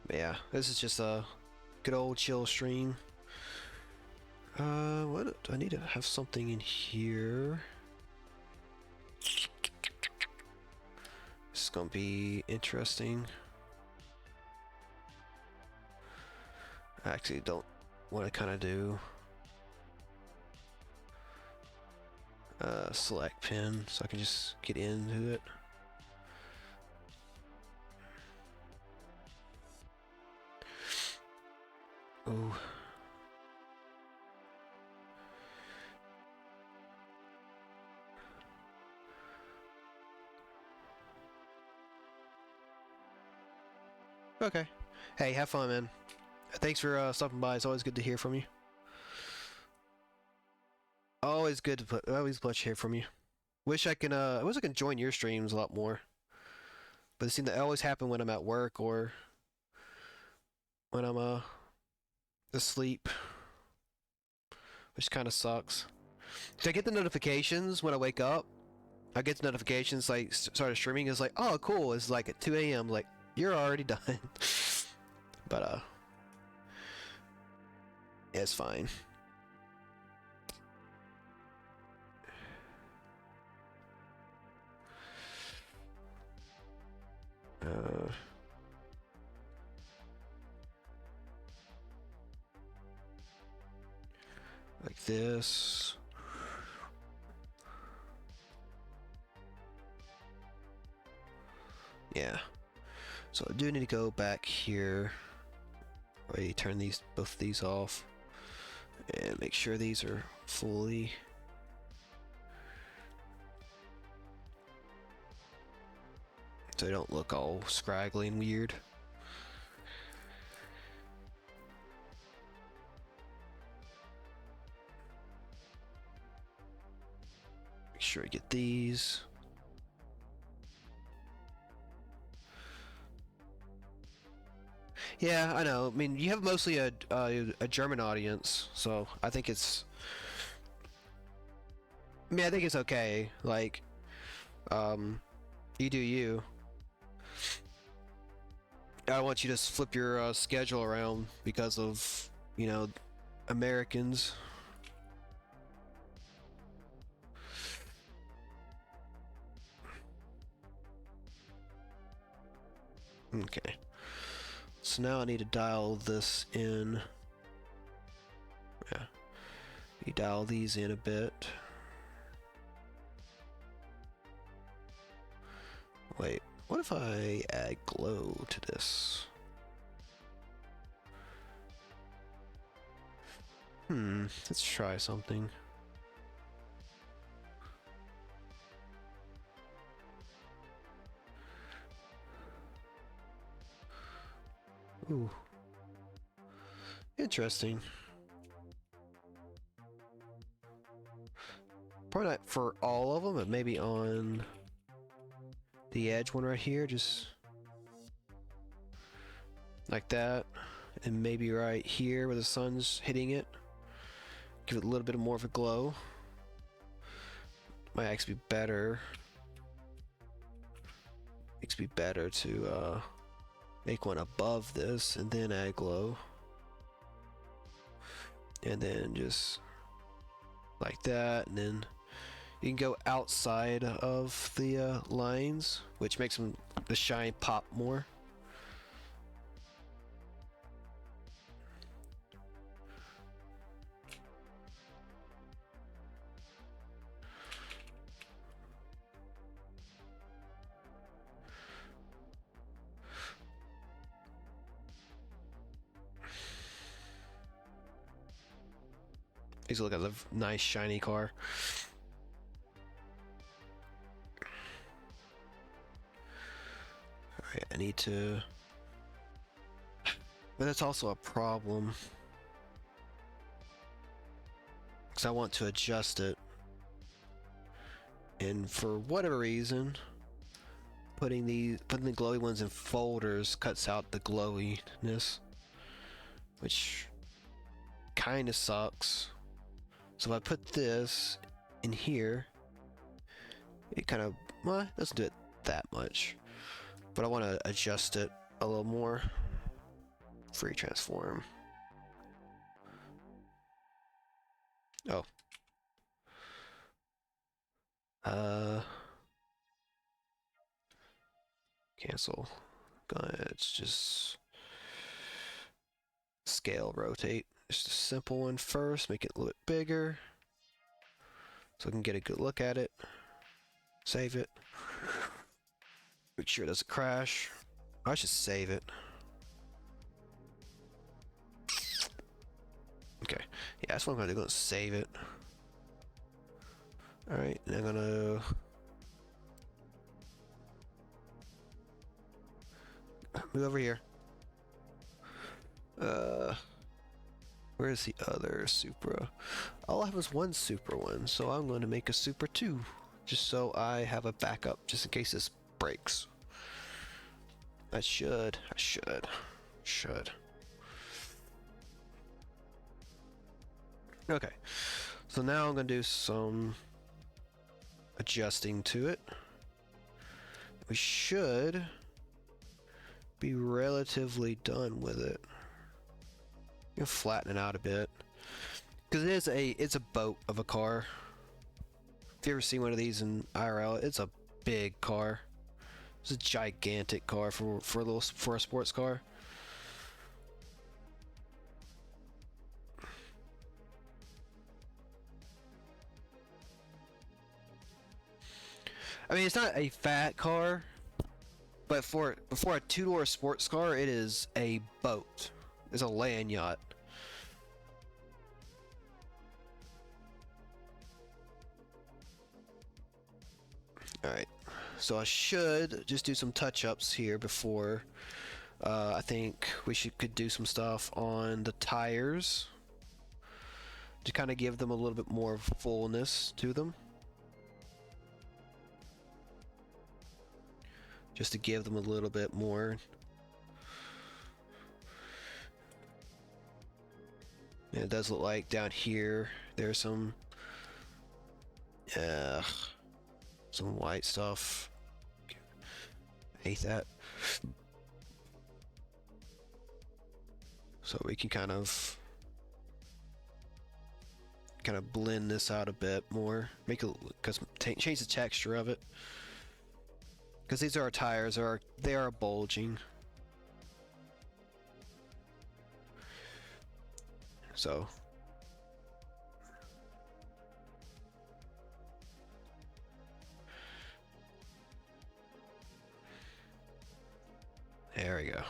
[SPEAKER 1] But yeah, this is just a good old chill stream. What do I need to have something in here? This is gonna be interesting. I actually don't want to kind of do select pin so I can just get into it. Oh. Okay. Hey, have fun, man. Thanks for stopping by. It's always good to hear from you. Always good to always a pleasure to hear from you. Wish I can join your streams a lot more. But it seems to always happen when I'm at work or when I'm asleep. Which kind of sucks. So I get the notifications when I wake up. I get the notifications like started streaming. It's like, oh cool, it's like at 2 a.m. Like, you're already done. But yeah, it's fine. Like this. Yeah. So I do need to go back here. Already turn both of these off. And make sure these are fully. So they don't look all scraggly and weird. Make sure I get these. Yeah, I know. I mean, you have mostly a German audience, so I think it's. I mean, I think it's okay. Like, you do you. I don't want you to flip your schedule around because of, you know, Americans. Okay. So now I need to dial this in. Yeah. You dial these in a bit. Wait, what if I add glow to this? Let's try something. Ooh. Interesting. Probably not for all of them, but maybe on the edge one right here, just like that. And maybe right here where the sun's hitting it. Give it a little bit more of a glow. Might actually be better. Makes me better to make one above this and then add glow. And then just like that, and then you can go outside of the lines, which makes the shine pop more. Let's look at the nice shiny car. Alright, I need to... But that's also a problem. Because I want to adjust it. And for whatever reason, putting the glowy ones in folders cuts out the glowiness, which kind of sucks. So if I put this in here, it kind of, well, doesn't do it that much, but I want to adjust it a little more. Free transform. Oh. Cancel. Let's just scale rotate. Just a simple one first, make it a little bit bigger so I can get a good look at it. Save it. Make sure it doesn't crash. I should save it. Okay, yeah, that's what I'm gonna do. I'm gonna save it. Alright, and I'm gonna move over here. Where is the other Supra? All I have is one Supra one, so I'm going to make a Supra 2, just so I have a backup, just in case this breaks. I should. Okay, so now I'm going to do some adjusting to it. We should be relatively done with it. You flatten it out a bit, because it's a boat of a car. If you ever seen one of these in IRL, it's a big car. It's a gigantic car for a sports car. I mean, it's not a fat car, but for a two-door sports car, it is a boat. It's a land yacht. Alright, so I should just do some touch-ups here before. I think we could do some stuff on the tires to kind of give them a little bit more fullness to them. Just to give them a little bit more. And it does look like down here there's some white stuff. I hate that. So we can kind of blend this out a bit more, make it change the texture of it. Because these are our tires, they are bulging. So there we go.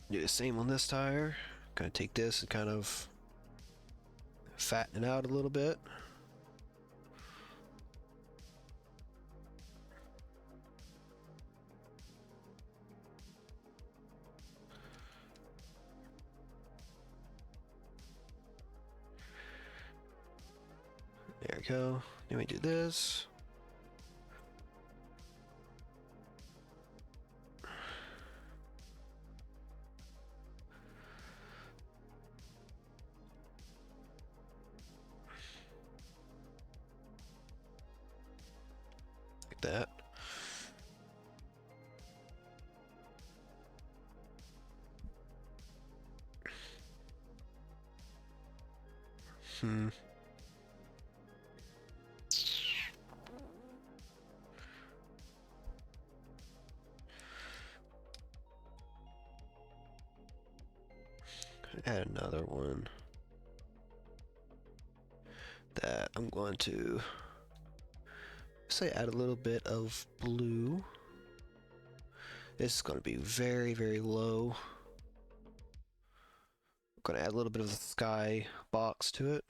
[SPEAKER 1] Do the same on this tire. Kind of take this and kind of fatten it out a little bit. There we go. Then we do this. Like that. Add another one that I'm going to say add a little bit of blue. This is going to be very, very low. I'm going to add a little bit of the sky box to it.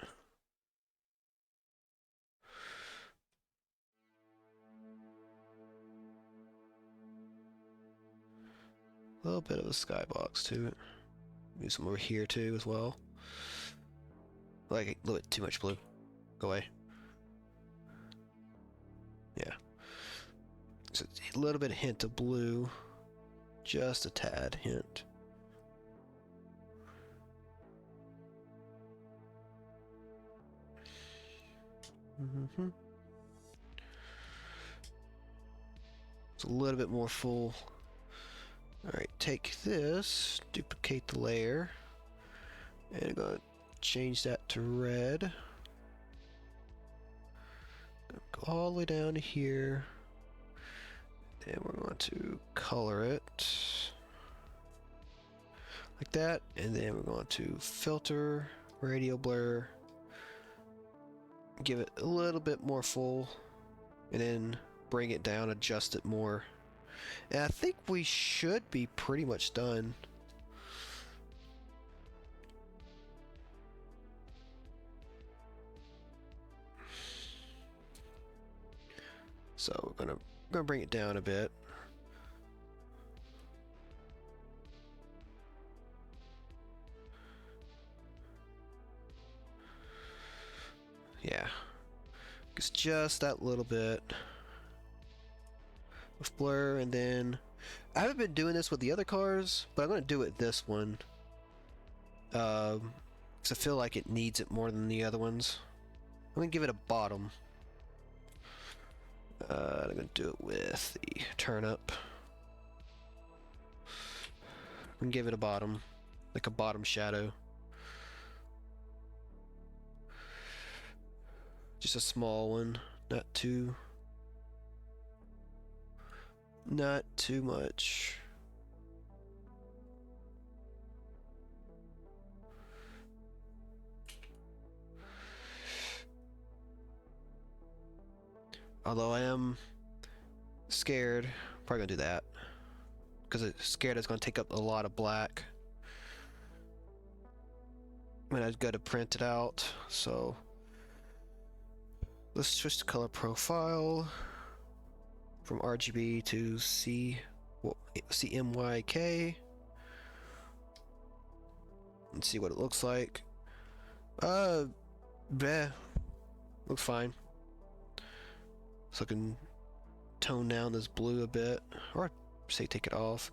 [SPEAKER 1] A little bit of a skybox too. Maybe some over here too as well. Like a little bit too much blue. Go away. Yeah. So a little bit of hint of blue. Just a tad hint. It's a little bit more full. Alright, take this, duplicate the layer, and I'm going to change that to red. Go all the way down to here. And we're going to color it like that, and then we're going to filter, radial blur, give it a little bit more full, and then bring it down, adjust it more. And I think we should be pretty much done. So we're gonna bring it down a bit. Yeah, it's just that little bit of blur, and then I haven't been doing this with the other cars, but I'm gonna do it this one. Because I feel like it needs it more than the other ones. I'm gonna give it a bottom. I'm gonna do it with the turnip. I'm gonna give it a bottom, like a bottom shadow. Just a small one, not too much. Although I am scared, probably gonna do that. Because I'm scared it's gonna take up a lot of black when I go to print it out. So let's switch the color profile from RGB to CMYK and see what it looks like. Bleh. Looks fine. So I can tone down this blue a bit, or say take it off.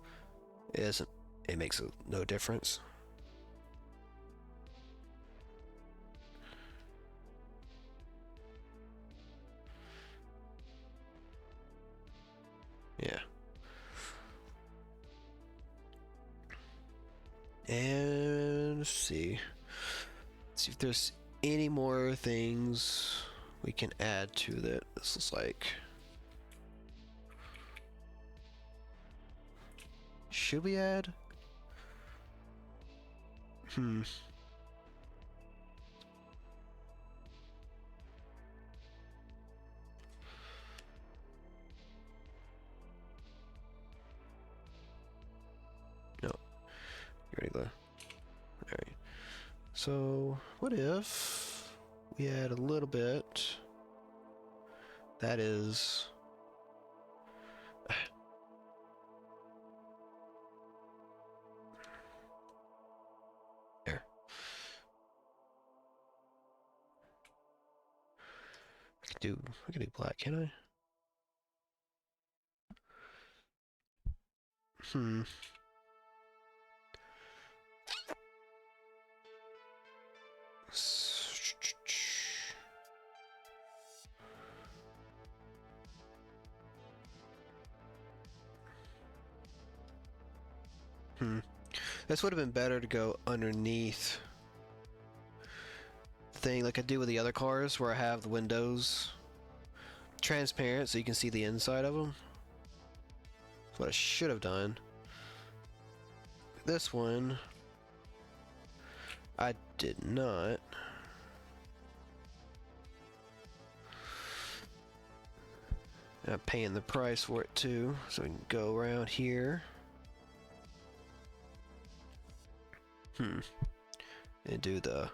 [SPEAKER 1] It makes no difference. Yeah. And let's see if there's any more things we can add to that. This looks like. Should we add? No. Regular. Alright. So, what if we add a little bit? That is. There. I can do black, can I? This would have been better to go underneath the thing like I do with the other cars where I have the windows transparent so you can see the inside of them. That's what I should have done. This one, I did not. And I'm paying the price for it too, so we can go around here. And do the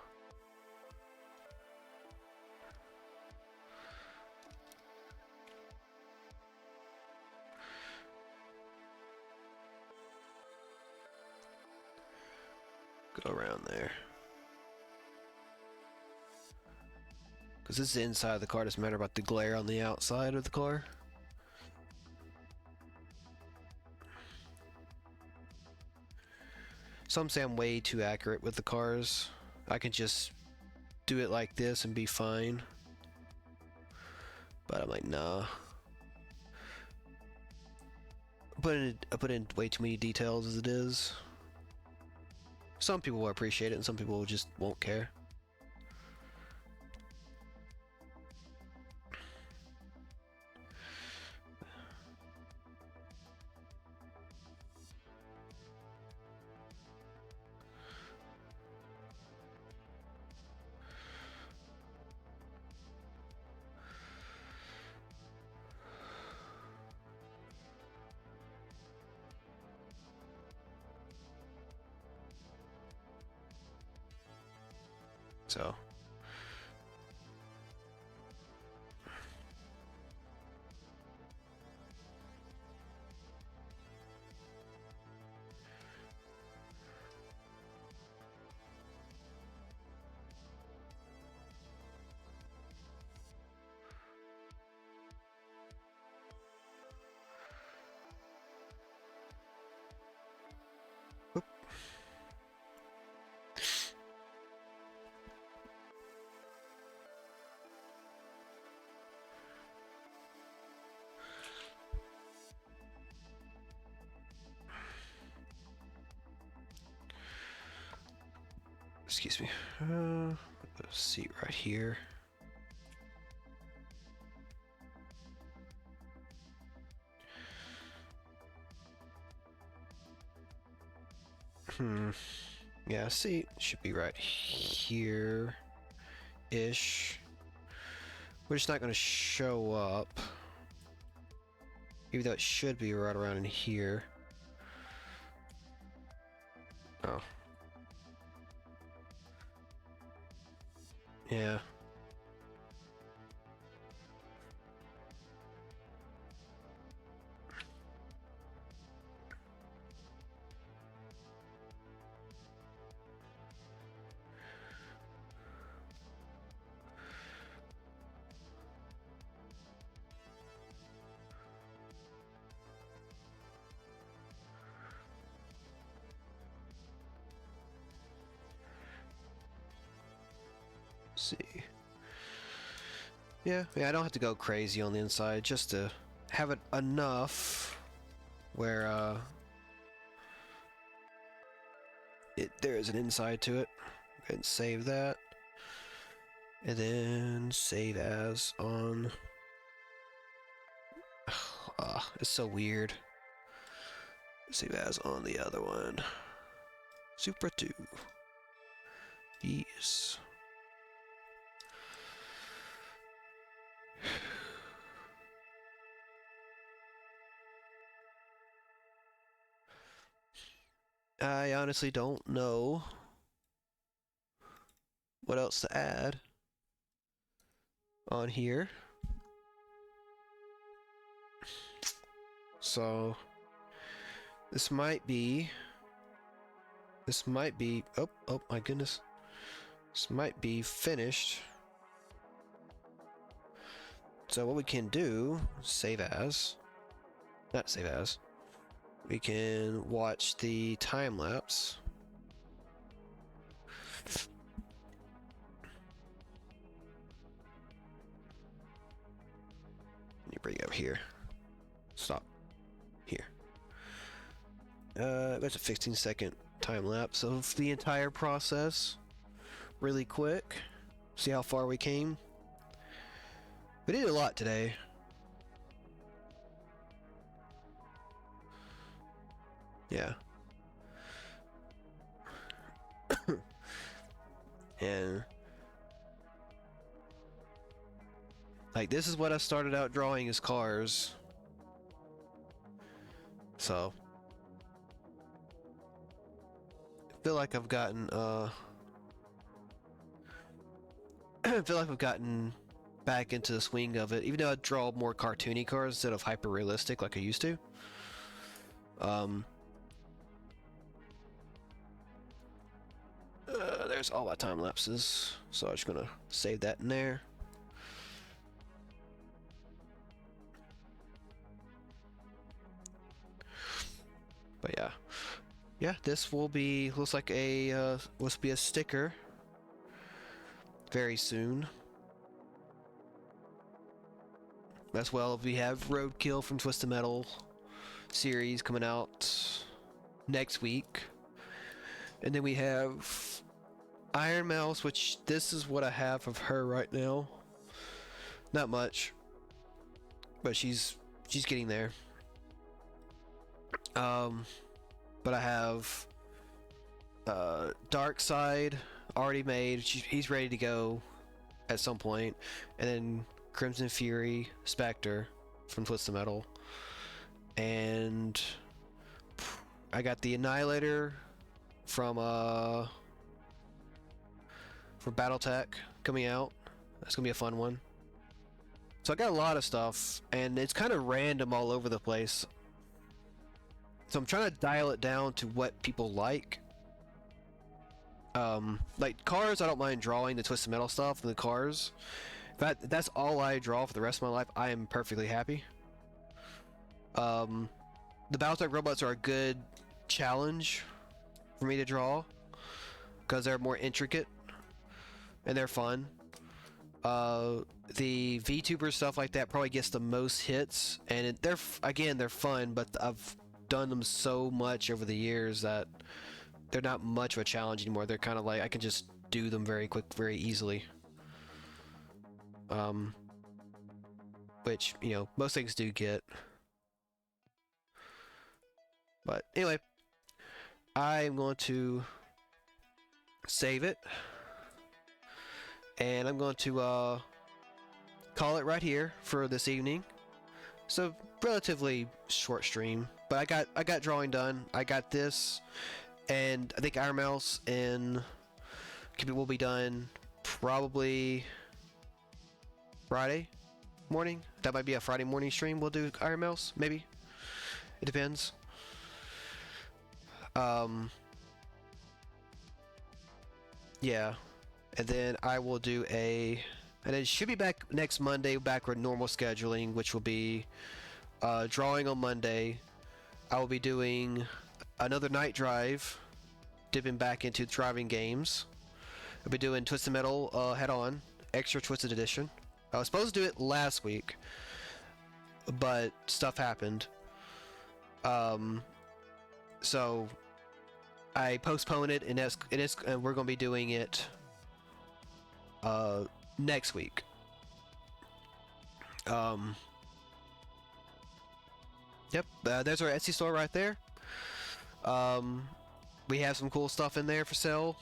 [SPEAKER 1] around there. Because this is the inside of the car, doesn't matter about the glare on the outside of the car. Some say I'm way too accurate with the cars. I can just do it like this and be fine. But I'm like, nah. I put in way too many details as it is. Some people will appreciate it and some people just won't care. So excuse me. Seat right here. Yeah, seat should be right here ish. We're just not going to show up, even though it should be right around in here. Oh. Yeah. See. Yeah, I don't have to go crazy on the inside, just to have it enough where there is an inside to it. Go ahead and save that. And then save as on. It's so weird. Save as on the other one. Supra 2. Yes. I honestly don't know what else to add on here. So this might be oh my goodness. This might be finished. So what we can do, not save as, we can watch the time lapse. Let me bring it up here. Stop. Here. That's a 15-second time lapse of the entire process. Really quick. See how far we came. We did a lot today. Yeah. And like, this is what I started out drawing as cars. So I feel like I've gotten I feel like I've gotten back into the swing of it, even though I draw more cartoony cars instead of hyper realistic like I used to. there's all my time lapses. So I'm just gonna save that in there. But yeah, this will be, looks like a will be a sticker very soon. As well, we have Roadkill from Twisted Metal series coming out next week. And then we have Iron Mouse, which this is what I have of her right now. Not much, but she's getting there. But I have Dark Side already made. He's ready to go at some point, and then Crimson Fury, Spectre from Twisted Metal, and I got the Annihilator from BattleTech coming out. That's gonna be a fun one. So I got a lot of stuff, and it's kind of random all over the place. So I'm trying to dial it down to what people like. Like cars, I don't mind drawing the Twisted Metal stuff and the cars. If that's all I draw for the rest of my life, I am perfectly happy. The BattleTech robots are a good challenge for me to draw because they're more intricate and they're fun. The VTuber stuff like that probably gets the most hits, and they're fun, but I've done them so much over the years that they're not much of a challenge anymore. They're kind of like I can just do them very very easily. Which, you know, most things do get. But anyway, I'm going to save it, and I'm going to call it right here for this evening. So relatively short stream, but I got drawing done. I got this, and I think Iron Mouse and Cupid will be done probably Friday morning. That might be a Friday morning stream. We'll do Iron Mouse, maybe. It depends. Yeah, and then I will do and it should be back next Monday, back with normal scheduling, which will be drawing on Monday. I will be doing another night drive, dipping back into driving games. I'll be doing Twisted Metal Head On, Extra Twisted Edition. I was supposed to do it last week, but stuff happened. So I postponed it, and we're going to be doing it next week. Yep, there's our Etsy store right there. We have some cool stuff in there for sale.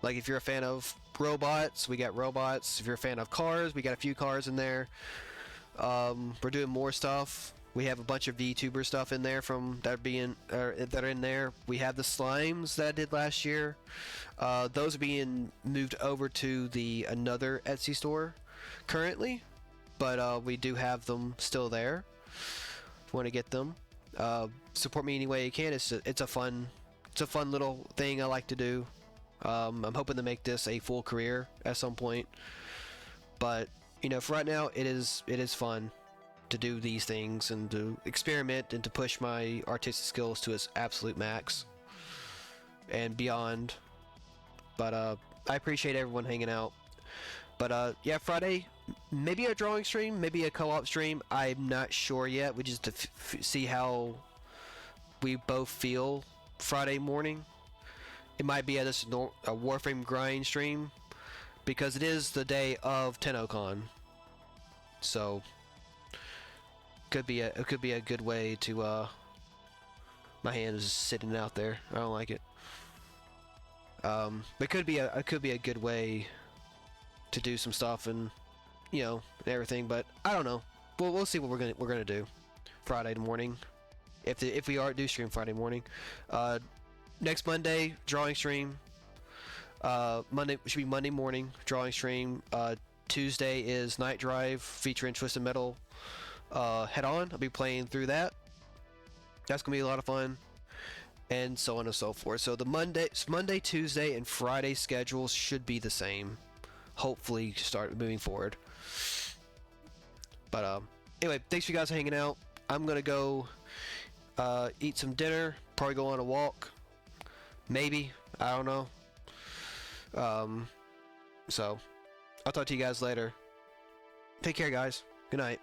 [SPEAKER 1] Like if you're a fan of robots, we got robots. If you're a fan of cars, we got a few cars in there. We're doing more stuff. We have a bunch of VTuber stuff in there that are in there. We have the slimes that I did last year. Those are being moved over to another Etsy store currently, but we do have them still there. If you want to get them, support me any way you can. It's a fun little thing I like to do. I'm hoping to make this a full career at some point, but you know, for right now, it is fun to do these things and to experiment and to push my artistic skills to its absolute max and beyond. But I appreciate everyone hanging out. But yeah, Friday, maybe a drawing stream, maybe a co-op stream. I'm not sure yet. We just to see how we both feel Friday morning. It might be a Warframe grind stream because it is the day of TennoCon, so it could be a good way to my hand is just sitting out there. I don't like it. But it could be a good way to do some stuff and you know and everything. But I don't know. We'll see what we're gonna do Friday morning if we do stream Friday morning. Next Monday, drawing stream. Monday should be Monday morning, drawing stream. Tuesday is Night Drive featuring Twisted Metal Head On. I'll be playing through that. That's gonna be a lot of fun. and so on and so forth. So the Monday, Tuesday, and Friday schedules should be the same. Hopefully, start moving forward. But anyway, thanks for you guys hanging out. I'm gonna go eat some dinner. Probably go on a walk. Maybe, I don't know. So I'll talk to you guys later. Take care, guys. Good night.